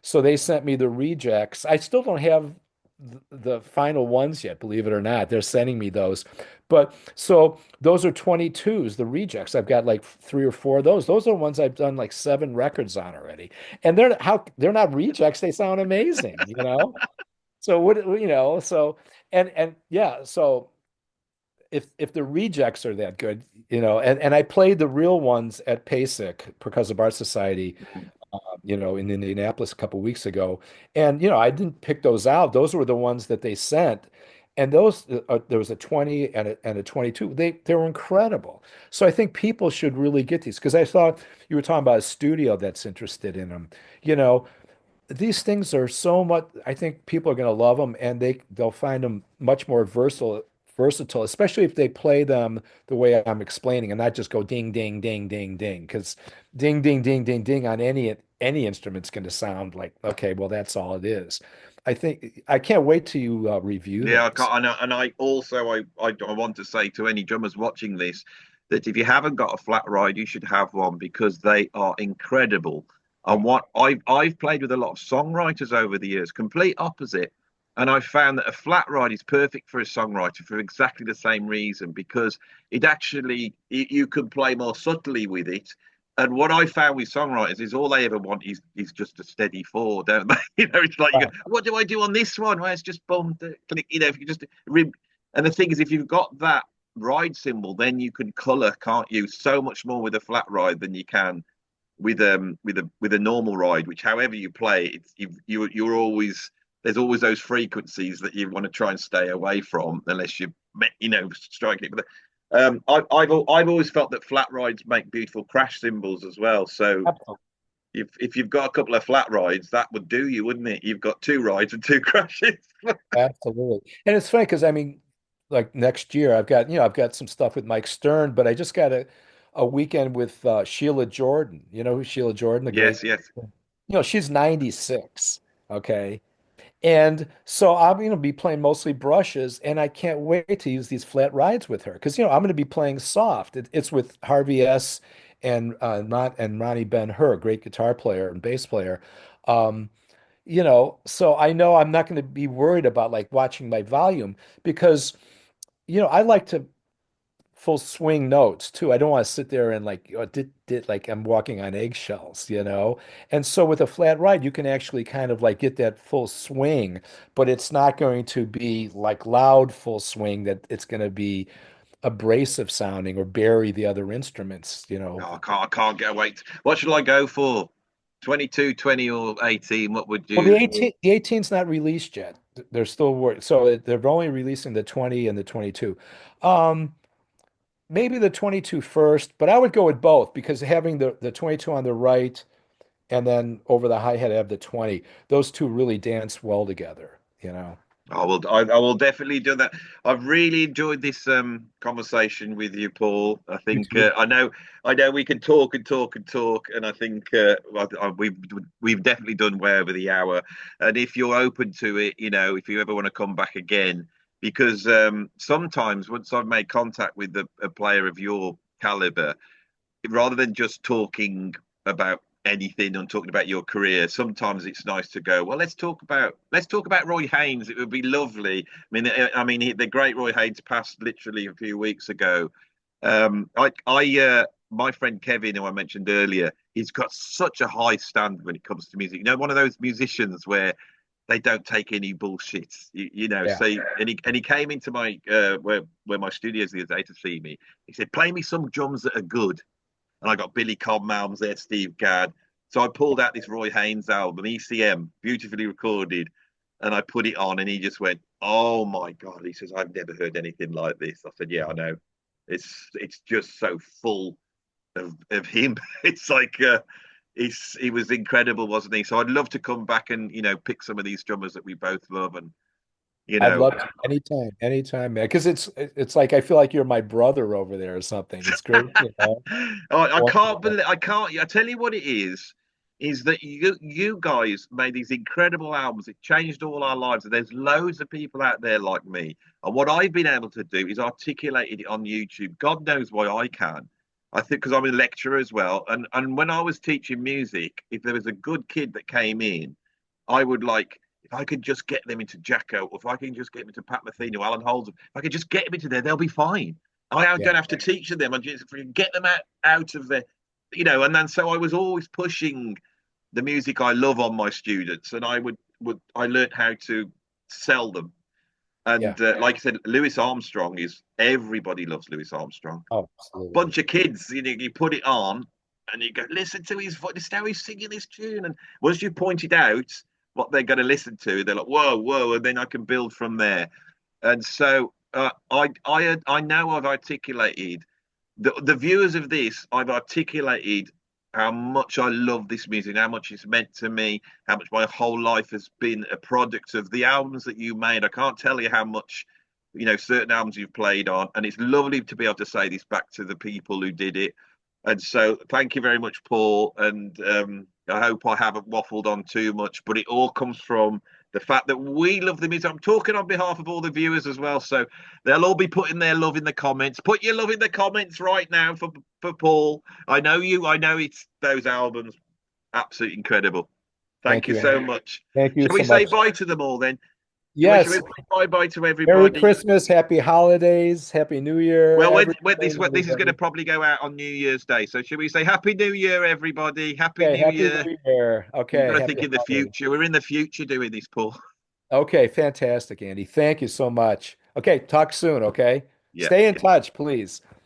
so they sent me the rejects. I still don't have the final ones yet, believe it or not. They're sending me those. But so those are 22s, the rejects. I've got like three or four of those. Those are ones I've done like 7 records on already. And they're not rejects, they sound amazing. So so and yeah, so if the rejects are that good, and I played the real ones at PASIC, Percussive Art Society, in Indianapolis a couple weeks ago, and I didn't pick those out. Those were the ones that they sent, and those there was a 20 and a 22. They were incredible. So I think people should really get these because I thought you were talking about a studio that's interested in them. You know, these things are so much, I think people are going to love them and they'll find them much more versatile, especially if they play them the way I'm explaining and not just go ding, ding, ding, ding, ding, because ding, ding, ding, ding, ding on any instrument's going to sound like, okay, well, that's all it is. I can't wait till you review yeah, I those. can't. I know, and I also I want to say to any drummers watching this that if you haven't got a flat ride, you should have one because they are incredible. And what I've played with a lot of songwriters over the years, complete opposite. And I found that a flat ride is perfect for a songwriter for exactly the same reason because it actually you can play more subtly with it. And what I found with songwriters is all they ever want is just a steady four, don't they? It's like you go, Right. what do I do on this one? Well, it's just boom, click. If you just and the thing is, if you've got that ride cymbal, then you can color, can't you? So much more with a flat ride than you can with a normal ride. Which, however you play, you're always there's always those frequencies that you want to try and stay away from, unless striking it. But I've always felt that flat rides make beautiful crash cymbals as well. So if you've got a couple of flat rides, that would do you, wouldn't it? You've got two rides and two crashes. Absolutely. And it's funny because I mean, like next year I've got some stuff with Mike Stern, but I just got a weekend with Sheila Jordan. You know who Sheila Jordan, the great, Yes, yes. she's 96. Okay. And so I'm going to be playing mostly brushes, and I can't wait to use these flat rides with her because I'm going to be playing soft. It's with Harvey S. and Ronnie Ben Hur, great guitar player and bass player. Um, so I know I'm not going to be worried about like watching my volume because I like to full swing notes too. I don't want to sit there and like like I'm walking on eggshells. And so with a flat ride, you can actually kind of like get that full swing, but it's not going to be like loud full swing that it's going to be abrasive sounding or bury the other instruments. No, I can't get away. What should I go for? 22, 20, or 18? What would Well, you? the 18's not released yet. They're still working. So they're only releasing the 20 and the 22. Um, Maybe the 22 first, but I would go with both because having the 22 on the right and then over the hi-hat I have the 20, those two really dance well together. I will definitely do that. I've really enjoyed this conversation with you, Paul. I You think too. I know we can talk and talk and talk, and I think we've definitely done way over the hour. And if you're open to it, if you ever want to come back again, because sometimes once I've made contact with a player of your caliber, rather than just talking about anything and talking about your career, sometimes it's nice to go, well, let's talk about Roy Haynes. It would be lovely. I mean, the great Roy Haynes passed literally a few weeks ago. My friend Kevin, who I mentioned earlier, he's got such a high standard when it comes to music. One of those musicians where they don't take any bullshit. Yeah. So and he came into my where my studios the other day to see me. He said, "Play me some drums that are good." And I got Billy Cobb, Malms there, Steve Gadd. So I pulled out this Roy Haynes album, ECM, beautifully recorded, and I put it on, and he just went, "Oh my God!" He says, "I've never heard anything like this." I said, "Yeah, I know. It's just so full of him. It's like he was incredible, wasn't he? So I'd love to come back and pick some of these drummers that we both love, and you I'd know love to anytime, man. Because it's like I feel like you're my brother over there or something. It's great, you know. I can't Wonderful. believe I can't. I tell you what it is that you guys made these incredible albums. It changed all our lives. There's loads of people out there like me, and what I've been able to do is articulate it on YouTube. God knows why I can. I think because I'm a lecturer as well, and when I was teaching music, if there was a good kid that came in, I would like. If I could just get them into Jaco, or if I can just get them into Pat Metheny or Alan Holmes, if I could just get them into there, they'll be fine. I Yeah, don't have to teach them. I just get them out of the, and then so I was always pushing the music I love on my students, and I learned how to sell them. yeah. And like I said, Louis Armstrong is everybody loves Louis Armstrong. Oh, absolutely. Bunch of kids, you put it on, and you go listen to his voice. Listen how he's singing this tune, and once you pointed out what they're going to listen to, they're like, whoa, whoa, and then I can build from there. And so I know I've articulated the viewers of this. I've articulated how much I love this music, how much it's meant to me, how much my whole life has been a product of the albums that you made. I can't tell you how much certain albums you've played on, and it's lovely to be able to say this back to the people who did it. And so, thank you very much, Paul. And I hope I haven't waffled on too much, but it all comes from the fact that we love the music. I'm talking on behalf of all the viewers as well, so they'll all be putting their love in the comments. Put your love in the comments right now for Paul. I know you. I know it's those albums, absolutely incredible. Thank Thank you you, so Andy. much. Thank you Shall we so say much. bye to them all then? Should we Yes. say bye bye to Merry everybody? Christmas, Happy Holidays, Happy New Year, Well, when this is going to everybody. probably go out on New Year's Day, so should we say Happy New Year, everybody? Happy Okay, New Happy Year. New Year. You've got Okay, to Happy think in the Holidays. future. We're in the future doing this, Paul. Okay, fantastic, Andy. Thank you so much. Okay, talk soon, okay? Yeah. Stay in touch, please.